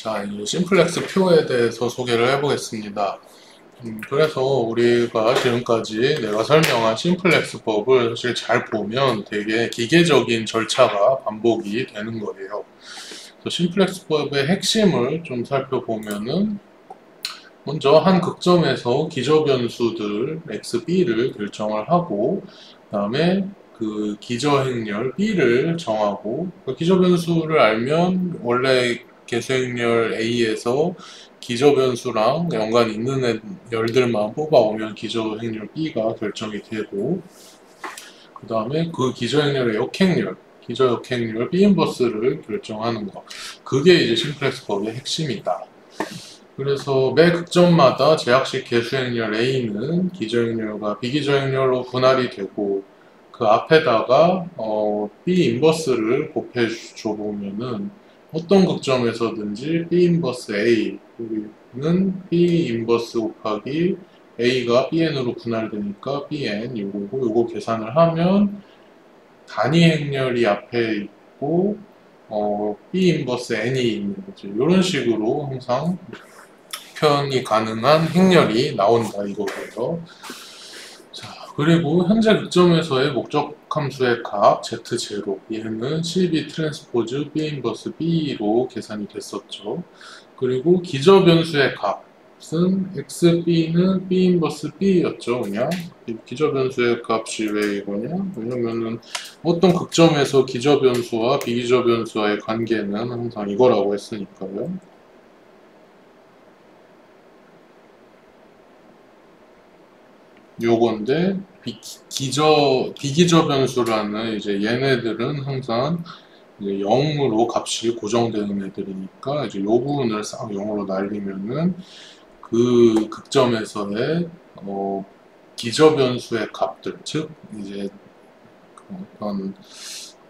자, 이 심플렉스 표에 대해서 소개를 해보겠습니다. 그래서 우리가 지금까지 내가 설명한 심플렉스 법을 사실 잘 보면 되게 기계적인 절차가 반복이 되는 거예요. 그래서 심플렉스 법의 핵심을 좀 살펴보면은 먼저 한 극점에서 기저변수들 x, b를 결정을 하고 그 다음에 그 기저행렬 b를 정하고 그 기저변수를 알면 원래 계수행렬 a에서 기저변수랑 연관이 있는 열들만 뽑아오면 기저행렬 b가 결정이 되고 그 다음에 그 기저행렬의 역행렬 기저역행렬 b 인버스를 결정하는 거, 그게 이제 심플렉스 법의 핵심이다. 그래서 매 극점마다 제약식 개수행렬 A는 기저행렬과 비기저행렬로 분할이 되고 그 앞에다가 B 인버스를 곱해줘 보면은 어떤 극점에서든지 B 인버스 A는 B 인버스 곱하기 A가 BN으로 분할되니까 BN 요거 계산을 하면 단위 행렬이 앞에 있고 B 인버스 N이 있는 거죠. 이런 식으로 항상 표현이 가능한 행렬이 나온다 이거고요. 자, 그리고 현재 극점에서의 목적 함수의 값 Z0, 얘는 CB 트랜스포즈 B 인버스 B로 계산이 됐었죠. 그리고 기저 변수의 값은 XB는 B 인버스 B였죠. 그냥 기저 변수의 값이 왜 이거냐? 왜냐면은 어떤 극점에서 기저 변수와 비기저 변수와의 관계는 항상 이거라고 했으니까요. 요건데 비기저 변수라는 이제 얘네들은 항상 이제 0으로 값이 고정되는 애들이니까 이제 요 부분을 싹 0으로 날리면은 그 극점에서의 기저 변수의 값들, 즉 이제 어떤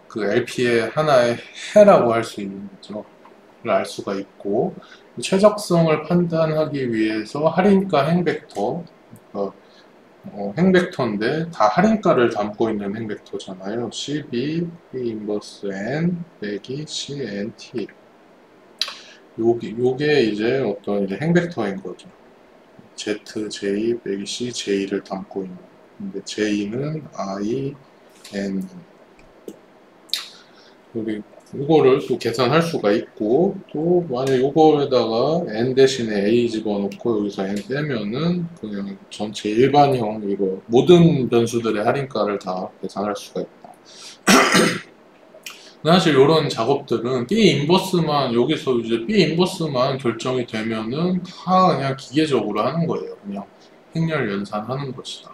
그 LP의 하나의 해라고 할 수 있는 거죠. 알 수가 있고, 최적성을 판단하기 위해서 할인가 행벡터, 행벡터인데 다 할인가를 담고 있는 행벡터잖아요. CB, B 인버스 N, 빼기 CNT. 요게 이제 어떤 이제 행벡터인 거죠. Z, J, 빼기 C, J를 담고 있는. 근데 J는 I, N. 그리고 이거를 또 계산할 수가 있고, 또 만약 이거에다가 n 대신에 a 집어넣고 여기서 n 빼면은 그냥 전체 일반형 이거 모든 변수들의 할인가를 다 계산할 수가 있다. 사실 이런 작업들은 B 인버스만 여기서 이제 B 인버스만 결정이 되면은 다 그냥 기계적으로 하는 거예요. 그냥 행렬 연산하는 것이다.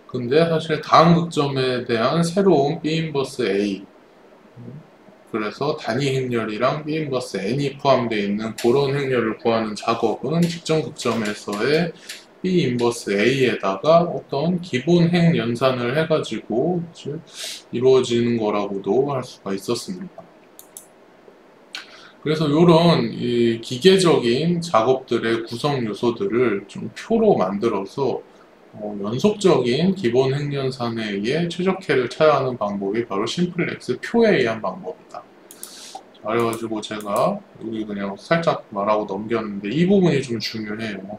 근데 사실 다음 극점에 대한 새로운 B 인버스 A, 그래서 단위 행렬이랑 B 인버스 N이 포함되어 있는 그런 행렬을 구하는 작업은 직전 극점에서의 B 인버스 A에다가 어떤 기본 행 연산을 해가지고 이루어지는 거라고도 할 수가 있었습니다. 그래서 이런 기계적인 작업들의 구성 요소들을 좀 표로 만들어서 연속적인 기본 행연산에 의해 최적해를 찾아가는 방법이 바로 심플렉스 표에 의한 방법이다. 그래가지고 제가 여기 그냥 살짝 말하고 넘겼는데 이 부분이 좀 중요해요.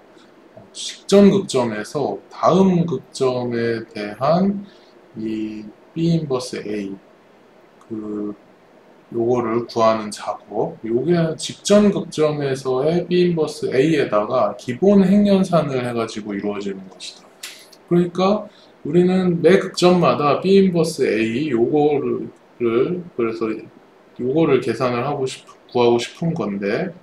직전 극점에서 다음 극점에 대한 이 B 인버스 A 요거를 구하는 작업, 요게 직전 극점에서의 B 인버스 A에다가 기본 행연산을 해가지고 이루어지는 것이다. 그러니까 우리는 매 극점마다 B 인버스 A 그래서 요거를 계산을 구하고 싶은 건데,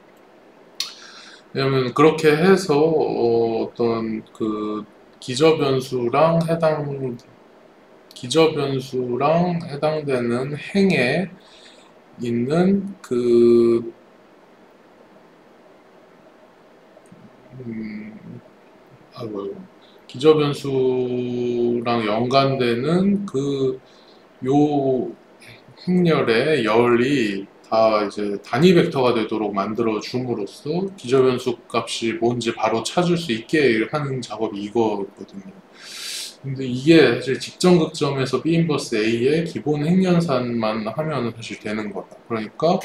왜냐면 그렇게 해서 어떤 그 기저 변수랑 해당되는 행에 있는 기저 변수랑 연관되는 요 행렬의 열이 다 이제 단위 벡터가 되도록 만들어 줌으로써 기저 변수 값이 뭔지 바로 찾을 수 있게 하는 작업이 이거거든요. 근데 이게 사실 직전 극점에서 B 인버스 A의 기본 행연산만 하면 사실 되는 거다. 그러니까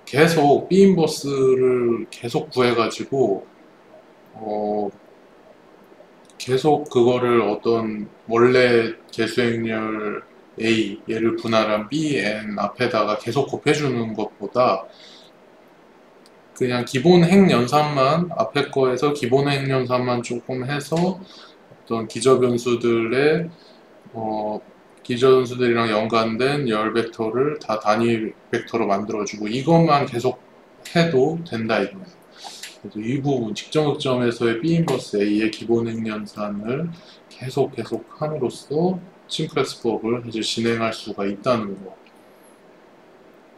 계속 B인버스를 계속 구해가지고 계속 그거를 어떤 원래 개수행렬 A 얘를 분할한 B, N 앞에다가 계속 곱해주는 것보다 그냥 기본 핵 연산만 앞에 거에서 기본 핵 연산만 조금 해서 어떤 기저변수들의 기저변수들이랑 연관된 열 벡터를 다 단위 벡터로 만들어주고 이것만 계속 해도 된다 이거예요. 그래서 이 부분 직정극점에서의 B 인버스 A의 기본 핵 연산을 계속 함으로써 심플렉스법을 이제 진행할 수가 있다는 거.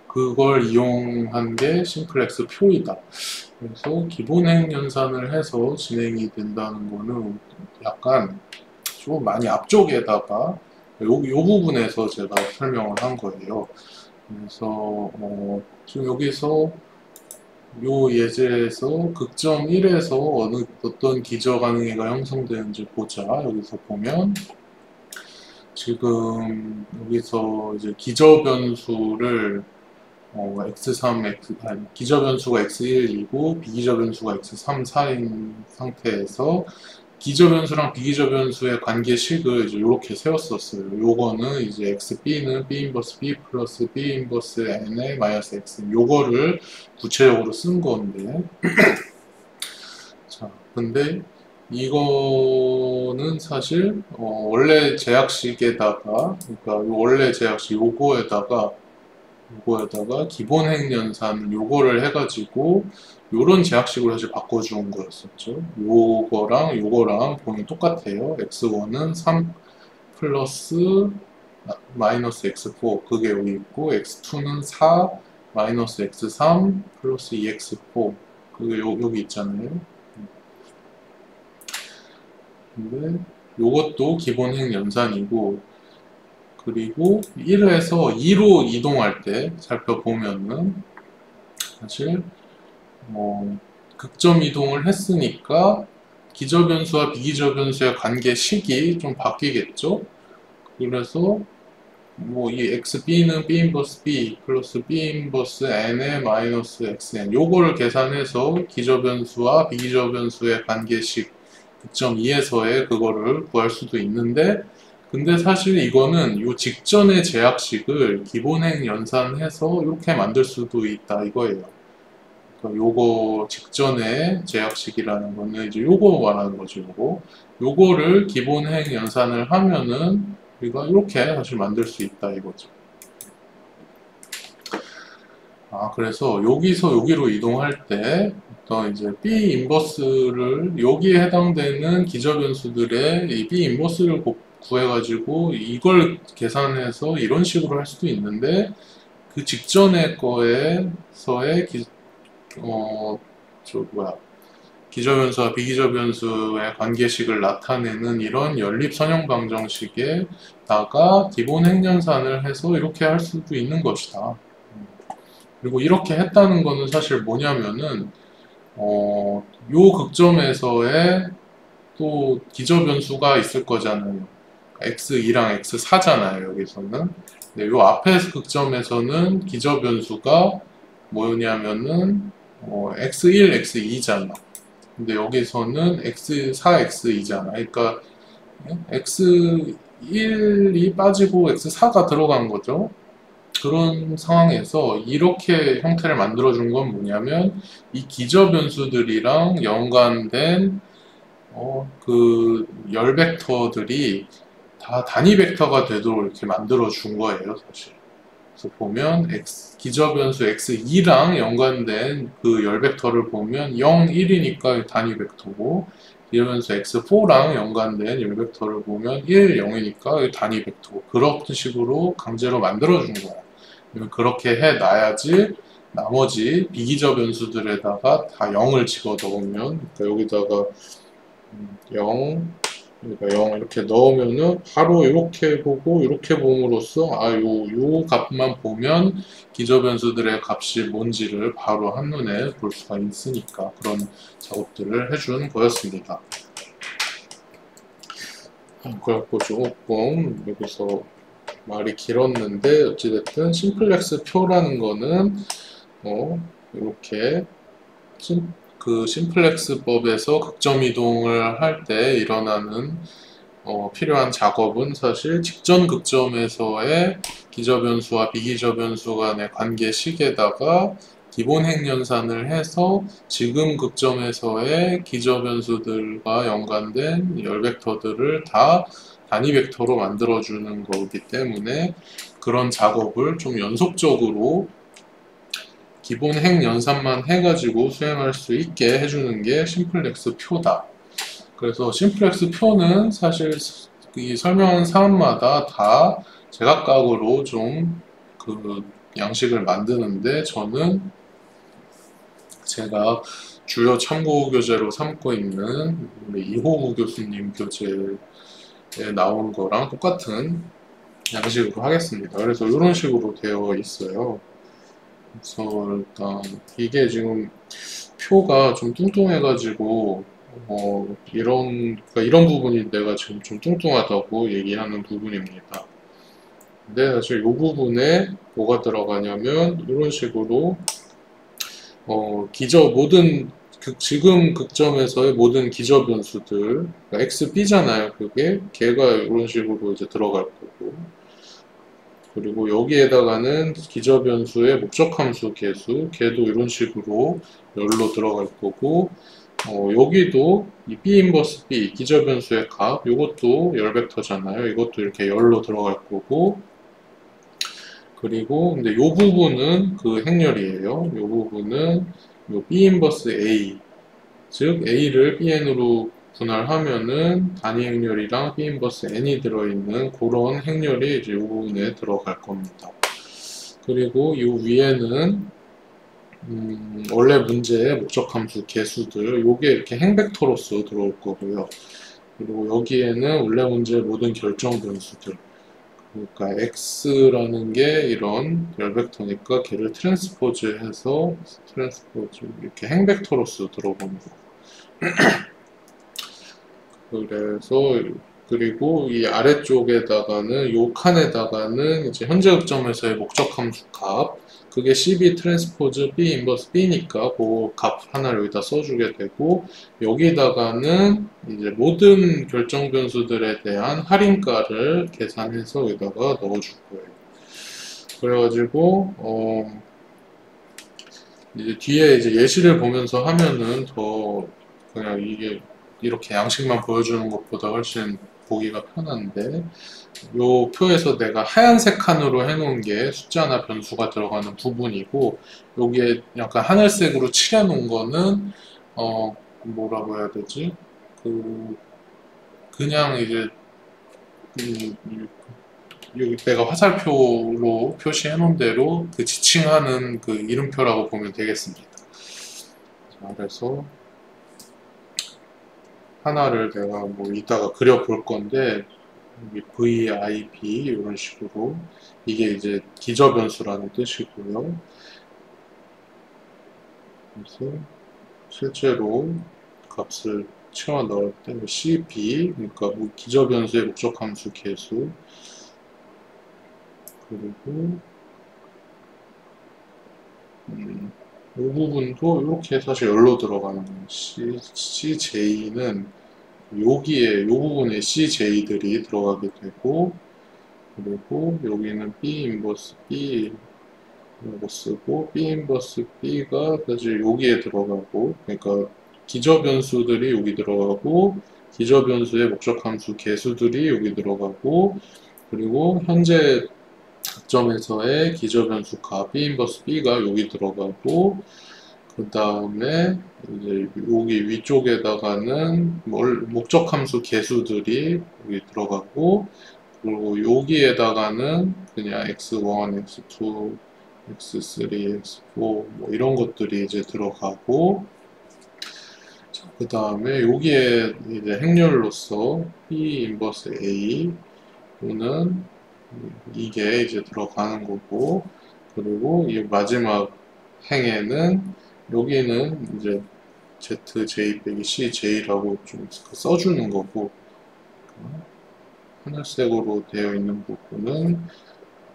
그걸 이용한 게 심플렉스 표이다. 그래서 기본 핵 연산을 해서 진행이 된다는 거는 약간 좀 많이 앞쪽에다가 요 부분에서 제가 설명을 한 거예요. 그래서 지금 여기서 요 예제에서 극점 1에서 어떤 기저 가능해가 형성되는지 보자. 여기서 보면 지금 여기서 이제 기저 변수를 x3, 기저 변수가 x1이고 비기저 변수가 x3, 4인 상태에서 기저 변수랑 비기저 변수의 관계식을 이제 이렇게 세웠었어요. 요거는 이제 xb는 b 인버스 b 플러스 b 인버스 n의 마이너스 x 요거를 구체적으로 쓴 건데 자, 근데 이거는 사실 원래 제약식에다가 그러니까 원래 제약식 요거에다가 기본 핵 연산 요거를 해가지고 요런 제약식으로 사실 바꿔준 거였었죠. 요거랑 보면 똑같아요. x1은 3 플러스 마이너스 x4 그게 여기 있고 x2는 4 마이너스 x3 플러스 2x4 그게 여기 있잖아요. 근데 요것도 기본 핵 연산이고 그리고 1에서 2로 이동할 때 살펴보면은 사실 극점 이동을 했으니까 기저변수와 비기저변수의 관계식이 좀 바뀌겠죠. 그래서 이 xb는 b 인버스 b 플러스 b 인버스 n의 마이너스 xn 요거를 계산해서 기저변수와 비기저변수의 관계식 극점 2에서의 그거를 구할 수도 있는데 근데 사실 이거는 요 직전의 제약식을 기본핵 연산해서 이렇게 만들 수도 있다 이거예요. 그러니까 요거 직전의 제약식이라는 거는 이제 요거 말하는 거죠. 요거를 기본핵 연산을 하면은 우리가 이렇게 사실 만들 수 있다 이거죠. 그래서 여기서 여기로 이동할 때 어떤 이제 B 인버스를 여기에 해당되는 기저변수들의 이 B 인버스를 구해가지고 이걸 계산해서 이런 식으로 할 수도 있는데 그 직전의 거에서의 기저변수와 비기저변수의 관계식을 나타내는 이런 연립선형 방정식에다가 기본 핵연산을 해서 이렇게 할 수도 있는 것이다. 그리고 이렇게 했다는 거는 사실 뭐냐면은 요 극점에서의 또 기저변수가 있을 거잖아요. x2랑 x4잖아요, 여기서는. 네, 요 앞에 극점에서는 기저변수가 뭐냐면은 x1, x2잖아. 근데 여기서는 x4, x2잖아. 그러니까 x1이 빠지고 x4가 들어간 거죠. 그런 상황에서 이렇게 형태를 만들어준 건 뭐냐면 이 기저 변수들이랑 연관된 그 열 벡터들이 다 단위 벡터가 되도록 이렇게 만들어 준 거예요, 사실. 그래서 보면 기저 변수 x2랑 연관된 그 열 벡터를 보면 0, 1이니까 단위 벡터고 기저 변수 x4랑 연관된 열 벡터를 보면 1, 0이니까 단위 벡터고 그런 식으로 강제로 만들어 준 거야. 그렇게 해놔야지 나머지 비기저 변수들에다가 다 0을 집어 넣으면 그러니까 여기다가 0 그러니까 0 이렇게 넣으면은 바로 이렇게 보고 이렇게 봄으로써 요 값만 보면 기저 변수들의 값이 뭔지를 바로 한눈에 볼 수가 있으니까 그런 작업들을 해준 거였습니다. 그래갖고 조금 여기서 말이 길었는데 어찌됐든 심플렉스 표라는 거는 이렇게 그 심플렉스법에서 극점 이동을 할 때 일어나는 필요한 작업은 사실 직전 극점에서의 기저변수와 비기저변수 간의 관계식에다가 기본 핵연산을 해서 지금 극점에서의 기저변수들과 연관된 열 벡터들을 다 단위 벡터로 만들어주는 거기 때문에 그런 작업을 좀 연속적으로 기본 핵 연산만 해가지고 수행할 수 있게 해주는 게 심플렉스 표다. 그래서 심플렉스 표는 사실 이 설명한 사람마다 다 제각각으로 좀 그 양식을 만드는데 저는 제가 주요 참고 교재로 삼고 있는 우리 이호구 교수님 교재에 나온 거랑 똑같은 양식으로 하겠습니다. 그래서 이런 식으로 되어 있어요. 그래서 일단 이게 지금 표가 좀 뚱뚱해가지고 그러니까 이런 부분이 내가 지금 좀 뚱뚱하다고 얘기하는 부분입니다. 근데 사실 이 부분에 뭐가 들어가냐면 이런 식으로 모든 지금 극점에서의 모든 기저 변수들 그러니까 XB잖아요. 그게 걔가 이런 식으로 이제 들어갈 거고 그리고 여기에다가는 기저 변수의 목적 함수 개수 걔도 이런 식으로 열로 들어갈 거고 여기도 이 B 인버스 B 기저 변수의 값 이것도 열 벡터잖아요. 이것도 이렇게 열로 들어갈 거고 그리고 근데 이 부분은 그 행렬이에요. 이 부분은 요 B 인버스 A 즉 A를 Bn으로 분할하면은 단위 행렬이랑 B 인버스 N이 들어있는 그런 행렬이 이제 이 부분에 들어갈 겁니다. 그리고 이 위에는 원래 문제의 목적함수 개수들 요게 이렇게 행벡터로서 들어올 거고요. 그리고 여기에는 원래 문제의 모든 결정 변수들 그러니까 x라는 게 이런 열벡터니까 걔를 트랜스포즈해서 이렇게 행벡터로서 들어보는 거. 그래서 그리고 이 아래쪽에다가는 요 칸에다가는 이제 현재 극점에서의 목적 함수 값 그게 CB 트랜스포즈 B 인버스 B니까 그 값 하나를 여기다 써주게 되고 여기다가는 이제 모든 결정 변수들에 대한 할인가를 계산해서 여기다가 넣어줄 거예요. 그래가지고 이제 뒤에 이제 예시를 보면서 하면은 더 그냥 이게 이렇게 양식만 보여주는 것보다 훨씬 보기가 편한데 요 표에서 내가 하얀색 칸으로 해놓은 게 숫자나 변수가 들어가는 부분이고 여기에 약간 하늘색으로 칠해놓은 거는 뭐라고 해야 되지? 그냥 이제 여기 내가 화살표로 표시해놓은 대로 그 지칭하는 그 이름표라고 보면 되겠습니다. 자, 그래서 하나를 내가 뭐 이따가 그려볼 건데 VIB 이런 식으로 이게 이제 기저변수라는 뜻이고요. 그래서 실제로 값을 채워 넣을 때 CB 그러니까 뭐 기저변수의 목적함수 개수 그리고 이 부분도 이렇게 사실 열로 들어가는 거예요. CJ는 여기에 이 부분에 CJ들이 들어가게 되고 그리고 여기는 B 인버스 B 이거 쓰고 B 인버스 B가 사실 여기에 들어가고 그러니까 기저 변수들이 여기 들어가고 기저 변수의 목적 함수 개수들이 여기 들어가고 그리고 현재 점에서의 기저 변수 값 B 인버스 B가 여기 들어가고 그 다음에 이제 여기 위쪽에다가는 목적 함수 개수들이 여기 들어가고 그리고 여기에다가는 그냥 x1, x2, x3, x4 뭐 이런 것들이 이제 들어가고 그 다음에 여기에 이제 행렬로서 P 인버스 A 또는 이게 이제 들어가는 거고 그리고 이 마지막 행에는 여기는 이제 ZJ 빼기 CJ라고 좀 써주는 거고 하늘색으로 되어 있는 부분은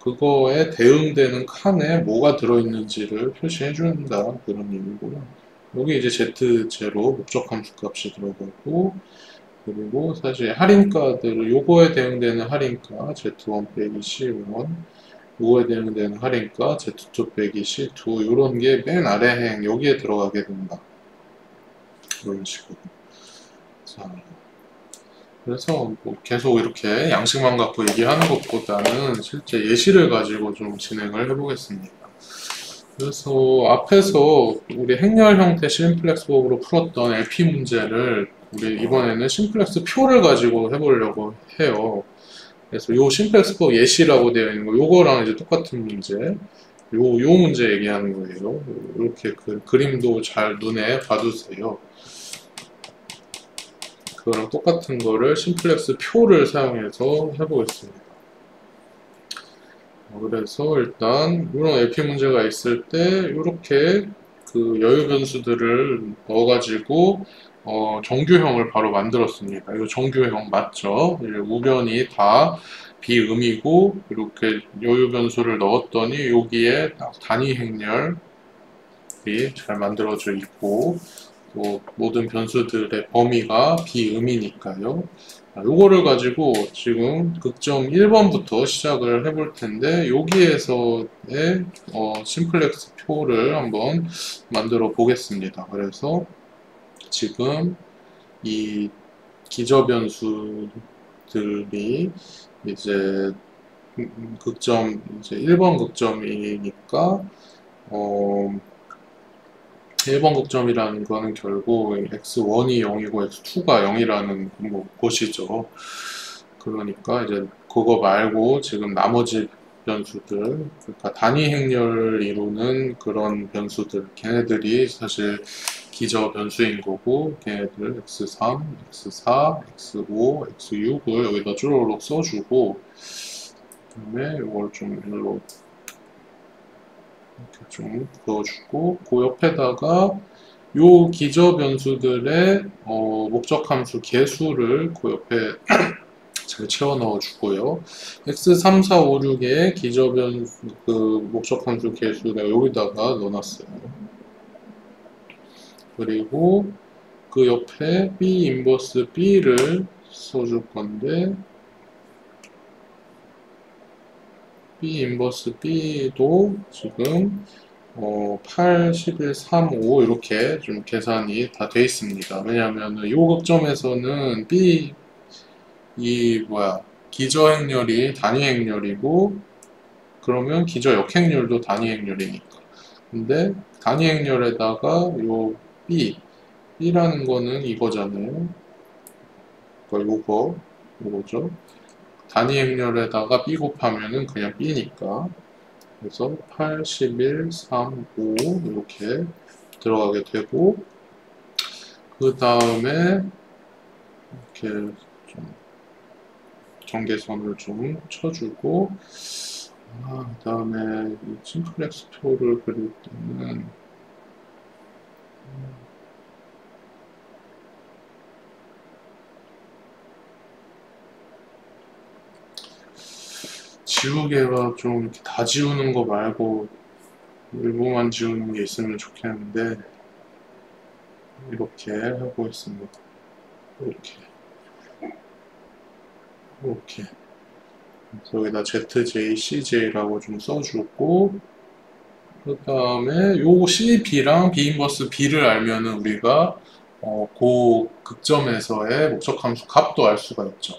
그거에 대응되는 칸에 뭐가 들어있는지를 표시해 준다 그런 의미고요. 여기 이제 Z0 목적 함수 값이 들어가고, 그리고 사실 할인가들을 요거에 대응되는 할인가 Z1 빼기 C1, 요거에 대응되는 할인가 Z2 빼기 C2, 요런 게 맨 아래 행 여기에 들어가게 된다. 이런 식으로. 자, 그래서 뭐 계속 이렇게 양식만 갖고 얘기하는 것보다는 실제 예시를 가지고 좀 진행을 해보겠습니다. 그래서 앞에서 우리 행렬 형태 심플렉스 법으로 풀었던 LP 문제를 우리 이번에는 심플렉스 표를 가지고 해보려고 해요. 그래서 요 심플렉스 법 예시라고 되어 있는 거, 요거랑 이제 똑같은 문제, 요 문제 얘기하는 거예요. 이렇게 그 그림도 잘 눈에 봐두세요. 그거랑 똑같은 거를 심플렉스 표를 사용해서 해보겠습니다. 그래서 일단 이런 LP 문제가 있을 때 이렇게 그 여유 변수들을 넣어가지고 정규형을 바로 만들었습니다. 이거 정규형 맞죠? 우변이 다 비음이고 이렇게 여유 변수를 넣었더니 여기에 단위 행렬이 잘 만들어져 있고 또 모든 변수들의 범위가 비음이니까요. 요거를 가지고 지금 극점 1번부터 시작을 해볼 텐데 여기에서의 심플렉스 표를 한번 만들어 보겠습니다. 그래서 지금 이 기저 변수들이 이제 극점 이제 1번 극점이니까 1번 극점이라는 거는 결국 x1이 0이고 x2가 0이라는 것이죠. 그러니까 이제 그거 말고 지금 나머지 변수들, 그러니까 단위 행렬을 이루는 그런 변수들, 걔네들이 사실 기저 변수인 거고, 걔네들 x3, x4, x5, x6을 여기다 쭈루룩 써주고, 그 다음에 이걸 좀 일로 이렇게 좀 그어주고 그 옆에다가 요 기저 변수들의 목적 함수 개수를 그 옆에 잘 채워 넣어 주고요. x3, 4, 5, 6의 기저 변수 그 목적 함수 개수 내가 여기다가 넣어놨어요. 그리고 그 옆에 b 인버스 b를 써줄 건데 B 인버스 B도 지금 8, 11, 3, 5 이렇게 좀 계산이 다 돼 있습니다. 왜냐하면 이 극점에서는 B 기저 행렬이 단위 행렬이고 그러면 기저 역행렬도 단위 행렬이니까. 근데 단위 행렬에다가 요 B라는 거는 이거잖아요. 그러니까 요거죠. 단위 행렬에다가 B 곱하면은 그냥 B니까. 그래서 8, 11, 3, 5 이렇게 들어가게 되고 그 다음에 이렇게 좀 경계선을 좀 쳐주고 그 다음에 이 심플렉스 표를 그릴 때는 지우개가 좀 이렇게 다 지우는 거 말고 일부만 지우는 게 있으면 좋겠는데 이렇게 하고 있습니다. 이렇게 여기다 ZJ, CJ라고 좀 써주고 그 다음에 요 CB랑 B 인버스 B를 알면은 우리가 그 극점에서의 목적함수 값도 알 수가 있죠.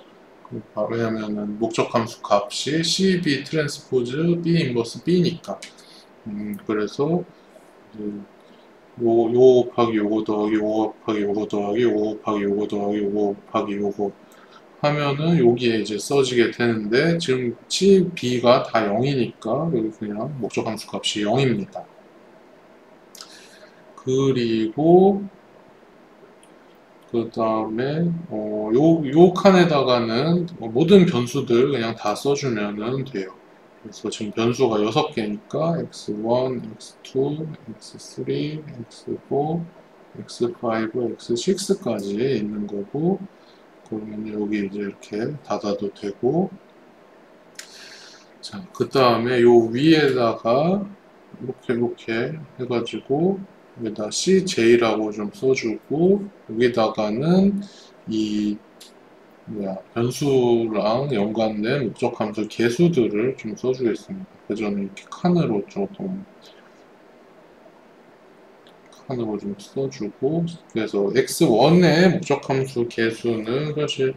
왜냐면은 목적함수 값이 CB 트랜스포즈 B 인버스 B니까 그래서 요 곱하기 요거 더하기 요거 곱하기 요거 더하기 요거 곱하기 요거 더하기 요거 곱하기 요거 하면은 여기에 이제 써지게 되는데 지금 CB가 다 0이니까 여기 그냥 목적함수 값이 0입니다. 그리고 그 다음에 요 칸에다가는 모든 변수들 그냥 다 써주면 돼요. 그래서 지금 변수가 6개니까 x1, x2, x3, x4, x5, x6까지 있는 거고 그러면 여기 이제 이렇게 닫아도 되고 자, 그 다음에 요 위에다가 이렇게 해가지고 여기다 CJ라고 좀 써주고 여기다가는 이 뭐야 변수랑 연관된 목적 함수 개수들을 좀 써주겠습니다. 그래서 저는 이렇게 칸으로 좀 써주고 그래서 x1의 목적 함수 개수는 사실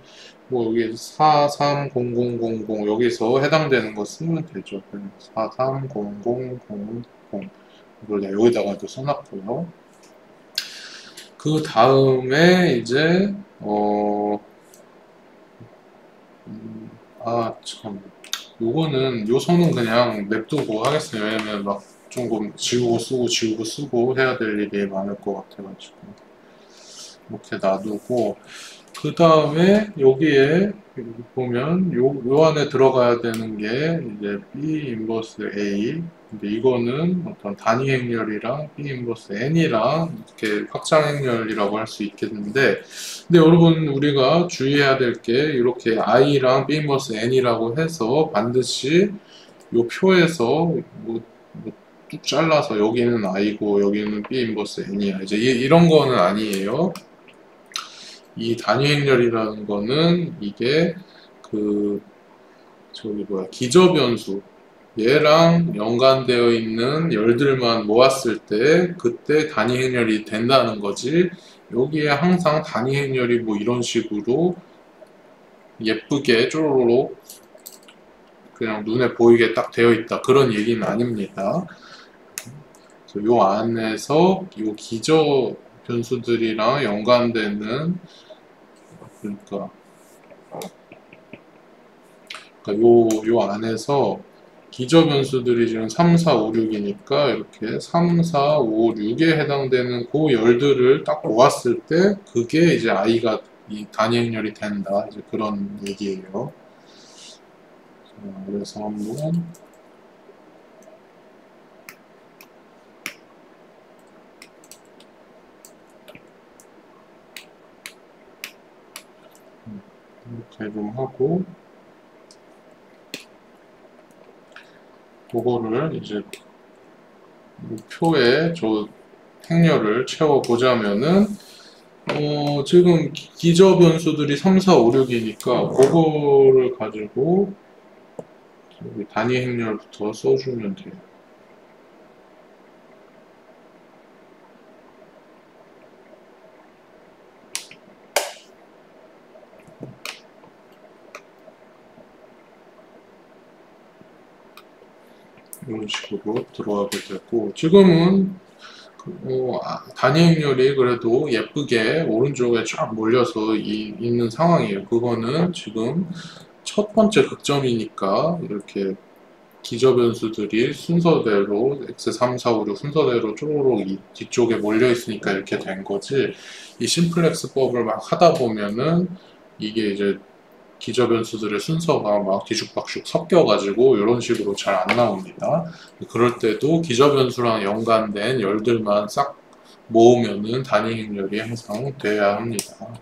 뭐 여기 430000 여기서 해당되는 거 쓰면 되죠. 430000 이걸 내가 여기다가 또 써놨고요. 그 다음에 이제 참 요거는 요 선은 그냥 냅두고 하겠어요. 왜냐면 막 조금 지우고 쓰고 해야 될 일이 많을 것 같아가지고 이렇게 놔두고 그 다음에 여기에 보면 요 안에 들어가야 되는 게 이제 B 인버스 A 근데 이거는 어떤 단위 행렬이랑 B 인버스 N이랑 이렇게 확장 행렬이라고 할 수 있겠는데 근데 여러분 우리가 주의해야 될 게 이렇게 I랑 B 인버스 N이라고 해서 반드시 요 표에서 뚝 잘라서 여기는 I고 여기는 B 인버스 N이야 이제 이런 거는 아니에요. 이 단위 행렬이라는 거는 이게 기저변수 얘랑 연관되어 있는 열들만 모았을 때 그때 단위 행렬이 된다는 거지 여기에 항상 단위 행렬이 뭐 이런 식으로 예쁘게 쪼로록 그냥 눈에 보이게 딱 되어 있다 그런 얘기는 아닙니다. 요 안에서 요 기저 변수들이랑 연관되는 그러니까 요 안에서 기저 변수들이 지금 3, 4, 5, 6이니까 이렇게 3, 4, 5, 6에 해당되는 그 열들을 딱 모았을 때 그게 이제 I가 이 단위 행렬이 된다. 이제 그런 얘기예요. 자, 그래서 한번 이렇게 좀 하고 그거를 이제 표에 저 행렬을 채워보자면은 지금 기저 변수들이 3, 4, 5, 6이니까 그거를 가지고 단위 행렬부터 써주면 돼요. 이런 식으로 들어가게 되고 지금은 단위 행렬이 그래도 예쁘게 오른쪽에 쫙 몰려서 있는 상황이에요. 그거는 지금 첫 번째 극점이니까 이렇게 기저 변수들이 순서대로 x3, 4, 5, 6 순서대로 쪼로록 이 뒤쪽에 몰려 있으니까 이렇게 된 거지 이 심플렉스법을 막 하다 보면은 이게 이제 기저 변수들의 순서가 막 뒤죽박죽 섞여가지고 이런 식으로 잘 안 나옵니다. 그럴 때도 기저 변수랑 연관된 열들만 싹 모으면은 단위 행렬이 항상 돼야 합니다.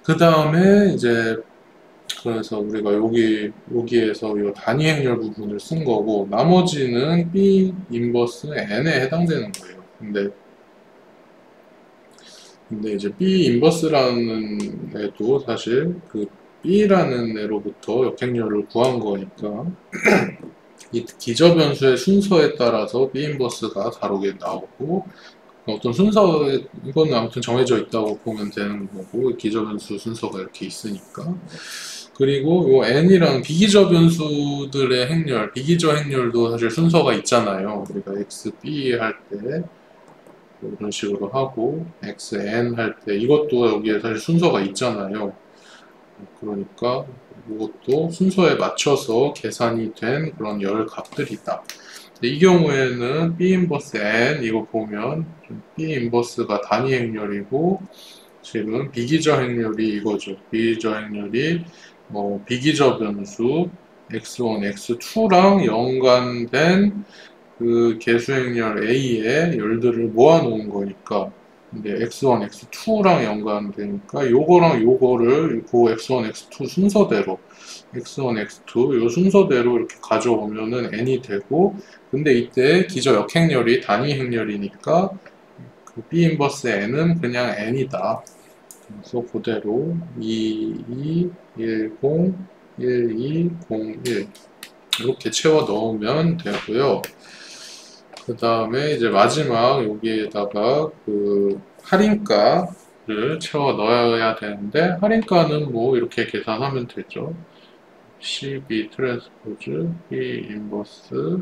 그 다음에 이제 그래서 우리가 여기에서 이 단위 행렬 부분을 쓴 거고 나머지는 B 인버스 N에 해당되는 거예요. 근데 이제 B 인버스라는 애도 사실 그 B라는 애로부터 역행렬을 구한 거니까 이 기저 변수의 순서에 따라서 B 인버스가 다르게 나오고 어떤 순서 이거는 아무튼 정해져 있다고 보면 되는 거고 기저 변수 순서가 이렇게 있으니까 그리고 요 n이랑 비기저 변수들의 행렬 비기저 행렬도 사실 순서가 있잖아요. 우리가 xb 할 때 이런 식으로 하고 xn 할 때 이것도 여기에 사실 순서가 있잖아요. 그러니까 이것도 순서에 맞춰서 계산이 된 그런 열 값들이다. 이 경우에는 B 인버스 N 이거 보면 B 인버스가 단위 행렬이고 지금 비기저 행렬이 이거죠. 비기저 행렬이 비기저 변수 x1, x2랑 연관된 그 개수 행렬 A의 열들을 모아 놓은 거니까 이제 x1, x2랑 연관되니까 요거랑 요거를 그 x1, x2 순서대로 x1, x2 요 순서대로 이렇게 가져오면은 n이 되고, 근데 이때 기저 역행렬이 단위 행렬이니까 그 B 인버스 n은 그냥 n이다. 그래서 그대로 2, 2, 1, 0, 1, 2, 0, 1 이렇게 채워 넣으면 되고요. 그 다음에 이제 마지막 여기에다가 그 할인가를 채워 넣어야 되는데, 할인가는 뭐 이렇게 계산하면 되죠. CB 트랜스포즈 B 인버스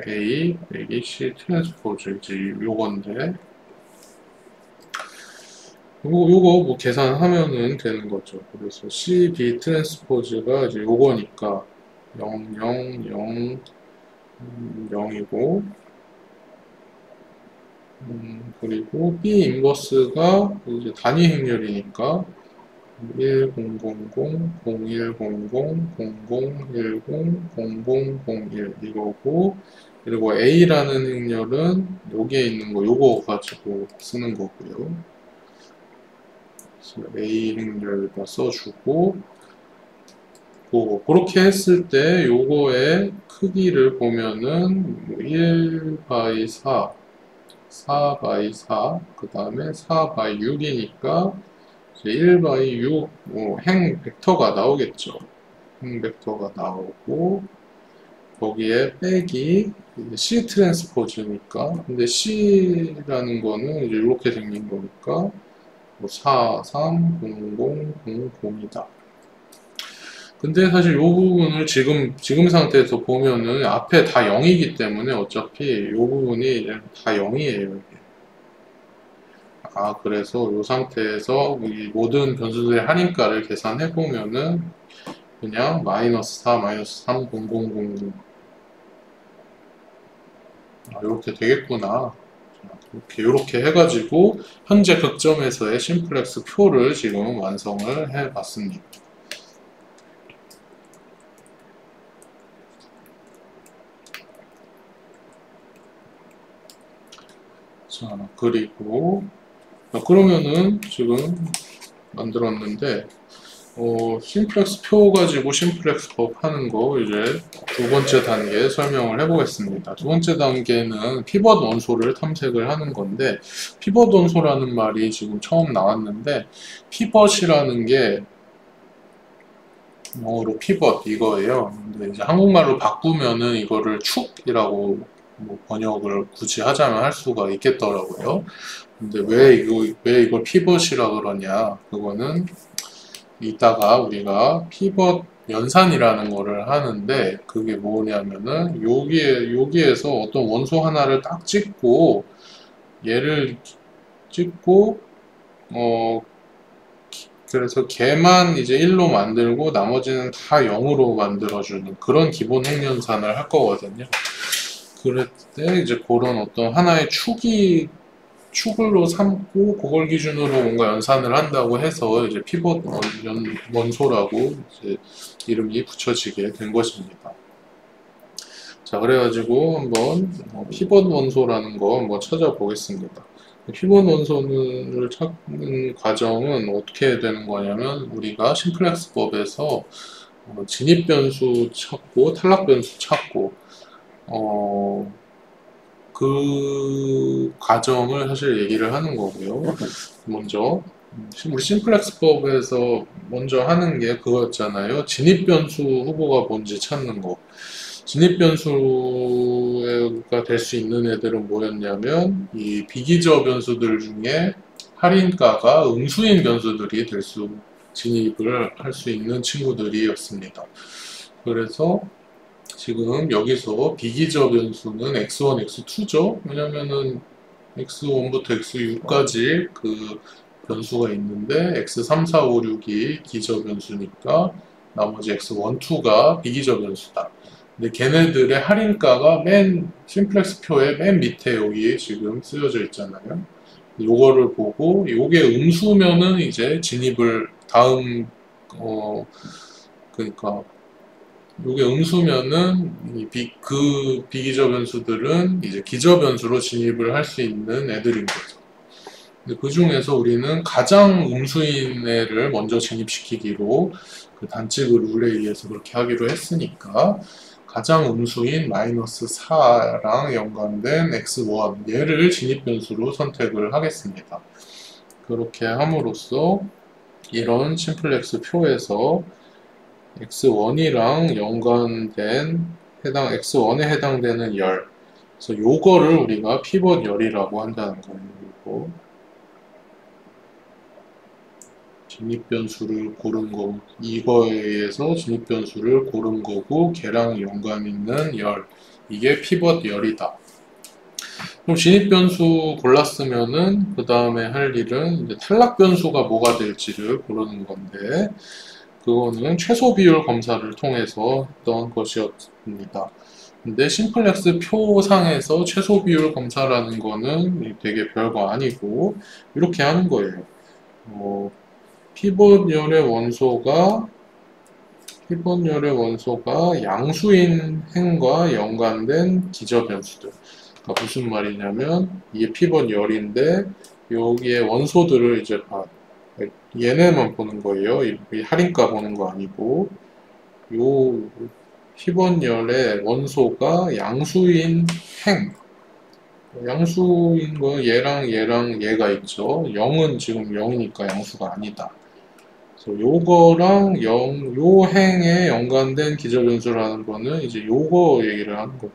A 빼기 C 트랜스포즈 이제 요건데, 요거 뭐 계산하면은 되는 거죠. 그래서 CB 트랜스포즈가 이제 요거니까 0, 0, 0, 0이고, 그리고 B 인버스가 이제 단위 행렬이니까 1000, 0100, 0010, 0001 이거고, 그리고 A라는 행렬은 여기에 있는 거 요거 가지고 쓰는 거고요. 그래서 A 행렬과 써주고, 그렇게 했을 때 요거의 크기를 보면은 1 바이 4, 4 바이 4, 그 다음에 4 바이 6이니까 1 바이 6, 행 벡터가 나오겠죠. 행 벡터가 나오고, 거기에 빼기 C 트랜스포즈니까, 근데 C라는 거는 이제 이렇게 생긴 거니까 4, 3, 0, 0, 0, 0이다. 근데 사실 이 부분을 지금 상태에서 보면은 앞에 다 0이기 때문에 어차피 이 부분이 다 0이에요. 그래서 이 상태에서 이 모든 변수들의 할인가를 계산해 보면은 그냥 마이너스 4, 마이너스 3, 0, 0, 0, 0 이렇게 되겠구나. 이렇게 해가지고 현재 극점에서의 심플렉스 표를 지금 완성을 해 봤습니다. 자, 그리고 그러면은 지금 만들었는데 심플렉스 표 가지고 심플렉스 법 하는 거 이제 두 번째 단계 설명을 해보겠습니다. 두 번째 단계는 피벗 원소를 탐색을 하는 건데, 피벗 원소라는 말이 지금 처음 나왔는데, 피벗이라는 게 영어로 피벗 이거예요. 근데 이제 한국말로 바꾸면은 이거를 축이라고 뭐 번역을 굳이 하자면 할 수가 있겠더라고요. 근데 왜 이걸 피벗이라 그러냐? 그거는 이따가 우리가 피벗 연산이라는 거를 하는데, 그게 뭐냐면은 여기에서 어떤 원소 하나를 딱 찍고 얘를 찍고 그래서 걔만 이제 1로 만들고 나머지는 다 0으로 만들어주는 그런 기본 핵연산을 할 거거든요. 그럴 때 이제 그런 어떤 하나의 축으로 삼고 그걸 기준으로 뭔가 연산을 한다고 해서 이제 피벗 원소라고 이제 이름이 붙여지게 된 것입니다. 자, 그래가지고 한번 피벗 원소라는 거 한번 찾아보겠습니다. 피벗 원소를 찾는 과정은 어떻게 되는 거냐면, 우리가 심플렉스법에서 진입 변수 찾고 탈락 변수 찾고 그 과정을 사실 얘기를 하는 거고요. 먼저 우리 심플렉스법에서 먼저 하는 게 그거였잖아요. 진입 변수 후보가 뭔지 찾는 거. 진입 변수가 될 수 있는 애들은 뭐였냐면, 이 비기저 변수들 중에 할인가가 음수인 변수들이 진입을 할 수 있는 친구들이었습니다. 그래서 지금 여기서 비기저 변수는 x1, x2죠. 왜냐면은 x1부터 x6까지 그 변수가 있는데 x3, 4, 5, 6이 기저 변수니까 나머지 x1, 2가 비기저 변수다. 근데 걔네들의 할인가가 심플렉스 표의 맨 밑에 여기 지금 쓰여져 있잖아요. 요거를 보고 요게 음수면은 이제 진입을 그러니까 요게 음수면은 그 비기저 변수들은 이제 기저 변수로 진입을 할 수 있는 애들인 거죠. 근데 그 중에서 우리는 가장 음수인 애를 먼저 진입시키기로 그 단축 룰에 의해서 그렇게 하기로 했으니까 가장 음수인 마이너스 4랑 연관된 x1 얘를 진입 변수로 선택을 하겠습니다. 그렇게 함으로써 이런 심플렉스 표에서 x1이랑 연관된 x1에 해당되는 열, 그래서 요거를 우리가 피벗 열이라고 한다는 거예요. 요거 진입 변수를 고른 거, 이거에 의해서 진입 변수를 고른 거고 걔랑 연관 있는 열, 이게 피벗 열이다. 그럼 진입 변수 골랐으면은 그 다음에 할 일은 이제 탈락 변수가 뭐가 될지를 고르는 건데, 그거는 최소 비율 검사를 통해서 했던 것이었습니다. 근데 심플렉스 표상에서 최소 비율 검사라는 거는 되게 별거 아니고 이렇게 하는 거예요. 피벗열의 원소가 양수인 행과 연관된 기저 변수들. 그러니까 무슨 말이냐면 이게 피벗열인데 여기에 원소들을 이제 얘네만 보는 거예요. 이 할인가 보는 거 아니고 요 피벗열의 원소가 양수인 행, 양수인 거 얘랑 얘가 있죠. 0은 지금 0이니까 양수가 아니다. 그래서 요거랑 요 행에 연관된 기저변수라는 거는 이제 요거 얘기를 하는 거예요.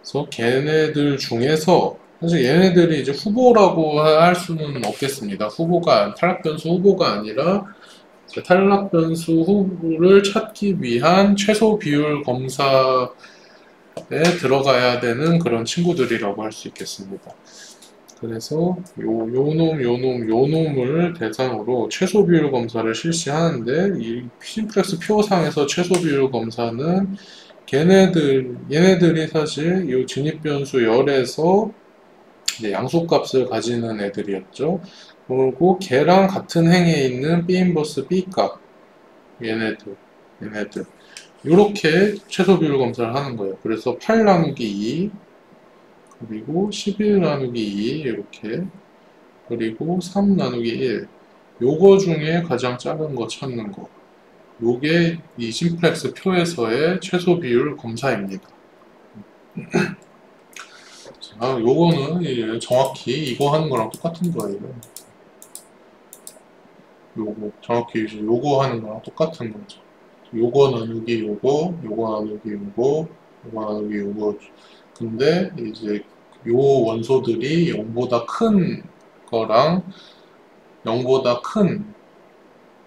그래서 걔네들 중에서 사실 얘네들이 이제 후보라고 할 수는 없겠습니다. 탈락 변수 후보가 아니라 탈락 변수 후보를 찾기 위한 최소 비율 검사에 들어가야 되는 그런 친구들이라고 할 수 있겠습니다. 그래서 요 놈을 대상으로 최소 비율 검사를 실시하는데 이 심플렉스 표상에서 최소 비율 검사는 얘네들이 사실 이 진입 변수 열에서 이제 양수값을 가지는 애들이었죠. 그리고 걔랑 같은 행에 있는 B 인버스 B 값 얘네들 이렇게 최소 비율 검사를 하는 거예요. 그래서 8 나누기 2 그리고 11 나누기 2 이렇게 그리고 3 나누기 1 요거 중에 가장 작은 거 찾는 거 요게 이 심플렉스 표에서의 최소 비율 검사입니다. 자, 요거는 정확히 이거 하는 거랑 똑같은 거예요. 정확히 이제 요거 하는 거랑 똑같은 거죠. 요거 나누기 요거 나누기 요거 나누기 요거. 근데 이제 요 원소들이 0보다 큰 거랑 0보다 큰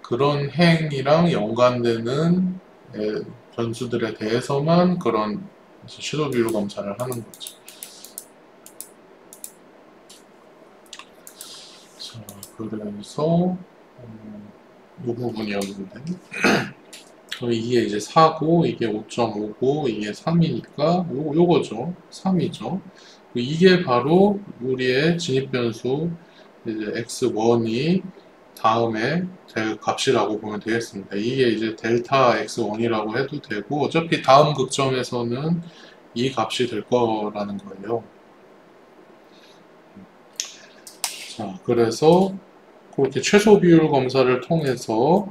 그런 행이랑 연관되는 변수들에 대해서만 그런 최소 비율 검사를 하는 거죠. 자, 그래서 이 부분이었는데 이게 이제 4고 이게 5.5고 이게 3이니까 요거죠. 3이죠. 이게 바로 우리의 진입 변수 이제 x1이 다음에 될 값이라고 보면 되겠습니다. 이게 이제 델타 x1이라고 해도 되고 어차피 다음 극점에서는 이 값이 될 거라는 거예요. 자, 그래서 그렇게 최소 비율 검사를 통해서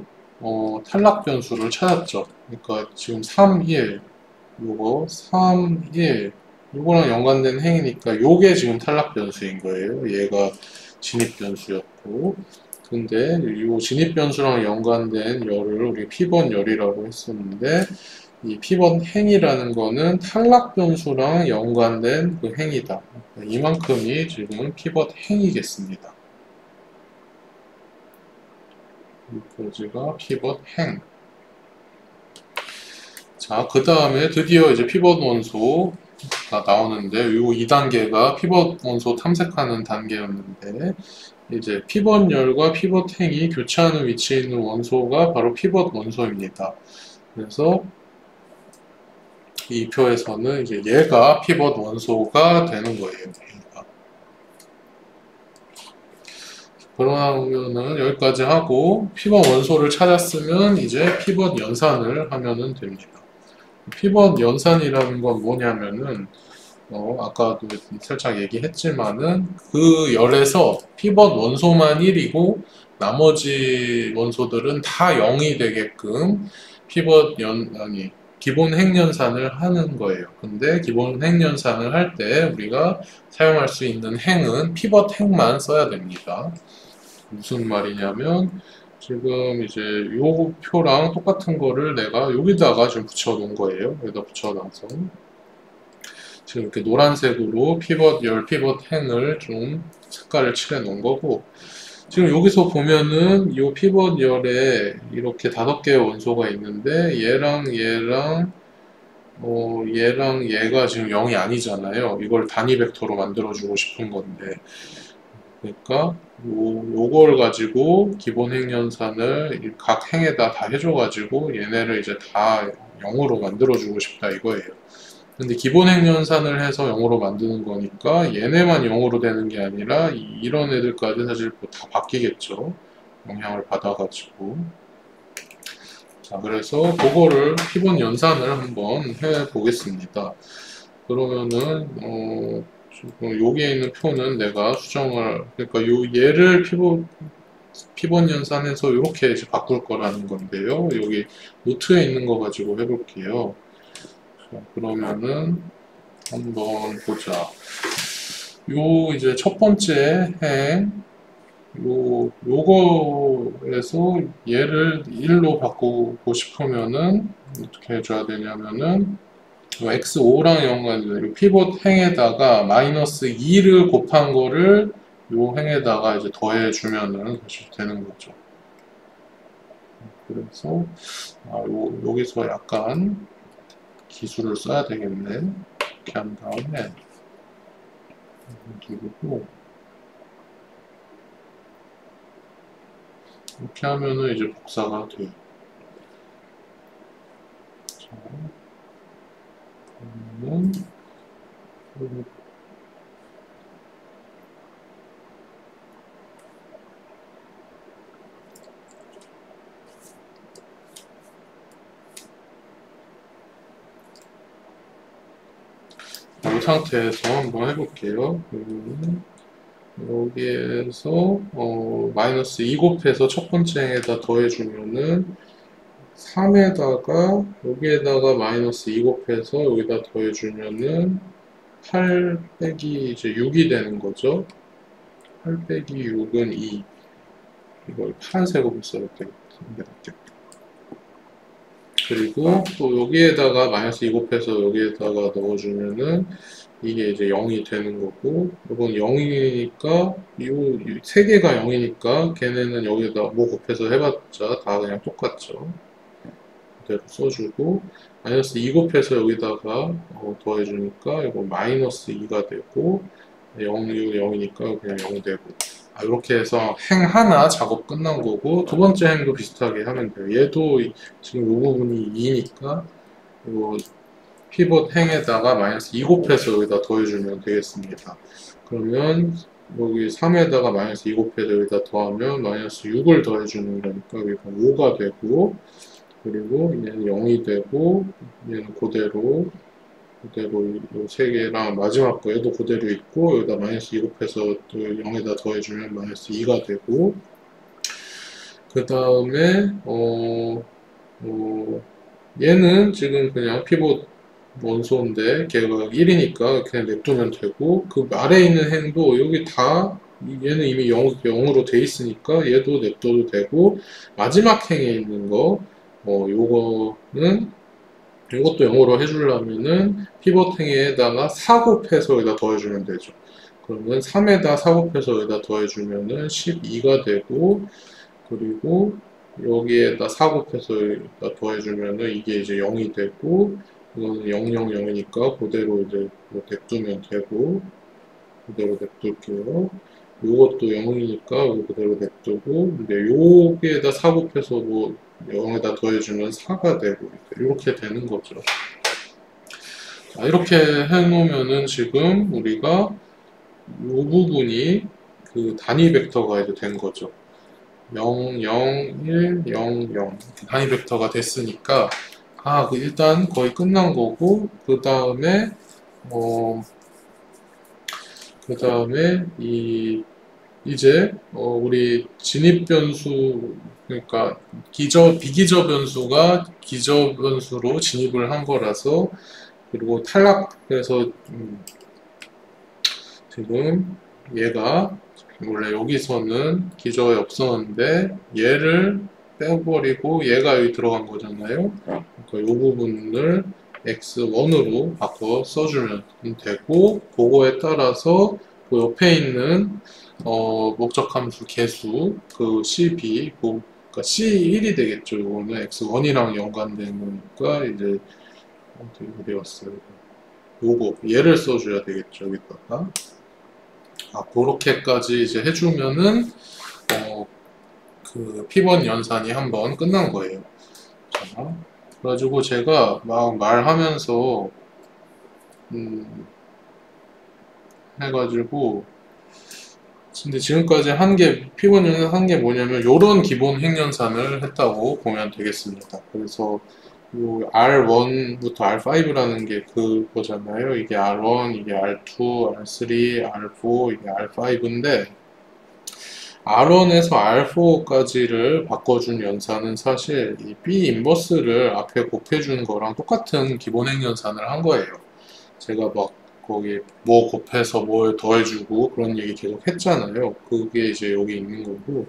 탈락 변수를 찾았죠. 그러니까 지금 3, 1 요거 3, 1 요거랑 연관된 행이니까 요게 지금 탈락 변수인 거예요. 얘가 진입 변수였고 근데 이 진입 변수랑 연관된 열을 우리 피벗 열이라고 했었는데 이 피벗 행이라는 거는 탈락 변수랑 연관된 그 행이다. 이만큼이 지금 피벗 행이겠습니다. 여기가 피벗 행. 자, 그 다음에 드디어 이제 피벗 원소가 나오는데 이 2단계가 피벗 원소 탐색하는 단계였는데 이제 피벗 열과 피벗 행이 교차하는 위치에 있는 원소가 바로 피벗 원소입니다. 그래서 이 표에서는 이제 얘가 피벗 원소가 되는 거예요. 그러면은 여기까지 하고 피벗 원소를 찾았으면 이제 피벗 연산을 하면은 됩니다. 피벗 연산이라는 건 뭐냐면은 아까도 살짝 얘기했지만은 그 열에서 피벗 원소만 1이고 나머지 원소들은 다 0이 되게끔 기본 핵연산을 하는 거예요. 근데 기본 핵연산을 할 때 우리가 사용할 수 있는 행은 피벗 핵만 써야 됩니다. 무슨 말이냐면 지금 이제 요 표랑 똑같은 거를 내가 여기다가 좀 붙여 놓은 거예요. 여기다 붙여 놔서 지금 이렇게 노란색으로 열 피벗 행을 좀 색깔을 칠해 놓은 거고, 지금 여기서 보면은 이 피벗 열에 이렇게 5개의 원소가 있는데 얘랑 얘가 지금 0이 아니잖아요. 이걸 단위 벡터로 만들어 주고 싶은 건데, 그러니까 요걸 가지고 기본 행 연산을 각 행에다 다 해줘가지고 얘네를 이제 다 0으로 만들어 주고 싶다 이거예요. 근데 기본 행연산을 해서 0으로 만드는 거니까 얘네만 0으로 되는 게 아니라 이런 애들까지 사실 뭐다 바뀌겠죠. 영향을 받아가지고. 자, 그래서 그거를 피벗 연산을 한번 해 보겠습니다. 그러면은 지금 여기에 있는 표는 내가 그러니까 얘를 피벗 연산해서 이렇게 이제 바꿀 거라는 건데요. 여기 노트에 있는 거 가지고 해볼게요. 자, 그러면은 한번 보자. 이제 첫 번째 요거에서 얘를 1로 바꾸고 싶으면은 어떻게 해줘야 되냐면은 x5랑 0은 피벗 행에다가 마이너스 2를 곱한 거를 요 행에다가 이제 더해주면은 사실 되는 거죠. 그래서 여기서 약간 기술을 써야 되겠네. 이렇게 한 다음에 누르고 이렇게 하면은 이제 복사가 돼요. 자, 그러면은 이 상태에서 한번 해볼게요. 여기에서 마이너스 2 곱해서 첫 번째 행에다 더해주면은 3에다가 여기에다가 마이너스 2 곱해서 여기다 더해주면은 8 빼기 이제 6이 되는 거죠. 8 빼기 6은 2. 이걸 파란색으로 써야 되겠다. 그리고 또 여기에다가 마이너스 2 곱해서 여기에다가 넣어주면은 이게 이제 0이 되는 거고, 이건 0이니까 이 세 개가 0이니까 걔네는 여기에다 뭐 곱해서 해봤자 다 그냥 똑같죠. 그대로 써주고 마이너스 2 곱해서 여기다가 더해주니까 이거 마이너스 2가 되고 0이니까 그냥 0 되고, 이렇게 해서 행 하나 작업 끝난 거고, 두 번째 행도 비슷하게 하면 돼요. 얘도 지금 이 부분이 2니까 이거 피벗 행에다가 마이너스 2 곱해서 여기다 더해주면 되겠습니다. 그러면 여기 3에다가 마이너스 2 곱해서 여기다 더하면 마이너스 6을 더해주는 거니까 여기가 5가 되고, 그리고 얘는 0이 되고, 얘는 그대로 이 세 개랑 마지막 거 얘도 그대로 있고, 여기다 마이너스 2 곱해서 또 0에다 더해주면 마이너스 2가 되고, 그 다음에 얘는 지금 그냥 피벗 원소인데 걔가 1이니까 그냥 냅두면 되고, 그 아래에 있는 행도 여기 다 얘는 이미 0으로 돼 있으니까 얘도 냅둬도 되고, 마지막 행에 있는 거 이것도 0으로 해주려면은 피벗 행에다가 4 곱해서 여기다 더해주면 되죠. 그러면 3에다 4 곱해서 여기다 더해주면은 12가 되고, 그리고 여기에다 4 곱해서 여기다 더해주면은 이게 이제 0이 되고, 이거는 0, 0, 0이니까 그대로 이제 냅두면 되고, 그대로 냅둘게요. 요것도 0이니까 이거 그대로 냅두고, 근데 여기에다 4 곱해서 0에다 더해주면 4가 되고, 이렇게 되는 거죠. 자, 이렇게 해놓으면은 지금 우리가 이 부분이 그 단위 벡터가 이제 된 거죠. 0, 0, 1, 0, 0 단위 벡터가 됐으니까 일단 거의 끝난 거고, 그 다음에 그 다음에 이제 우리 진입 변수, 그러니까 비기저 변수가 기저 변수로 진입을 한 거라서, 그리고 탈락해서 지금 얘가 원래 여기서는 기저에 없었는데 얘를 빼버리고 얘가 여기 들어간 거잖아요. 그러니까 이 부분을 x1으로 바꿔 써주면 되고, 그거에 따라서 그 옆에 있는 목적 함수 개수 그 cb, 그러니까 c1이 되겠죠. 이거는 x1이랑 연관된 거니까 이제 어떻게 되었어요? 요거 얘를 써줘야 되겠죠. 여기다가 그렇게까지 이제 해주면은 그 피벗 연산이 한번 끝난 거예요. 자, 그래가지고 제가 막 말하면서 해가지고, 근데 지금까지 피벗 연산 한 게 뭐냐면 요런 기본 핵연산을 했다고 보면 되겠습니다. 그래서 요 R1부터 R5라는 게 그거잖아요. 이게 R1, 이게 R2, R3, R4, 이게 R5인데 R1에서 R4까지를 바꿔준 연산은 사실 이 B 인버스를 앞에 곱해주는 거랑 똑같은 기본핵 연산을 한 거예요. 제가 막 거기 뭐 곱해서 뭘 더해주고 그런 얘기 계속 했잖아요. 그게 이제 여기 있는 거고,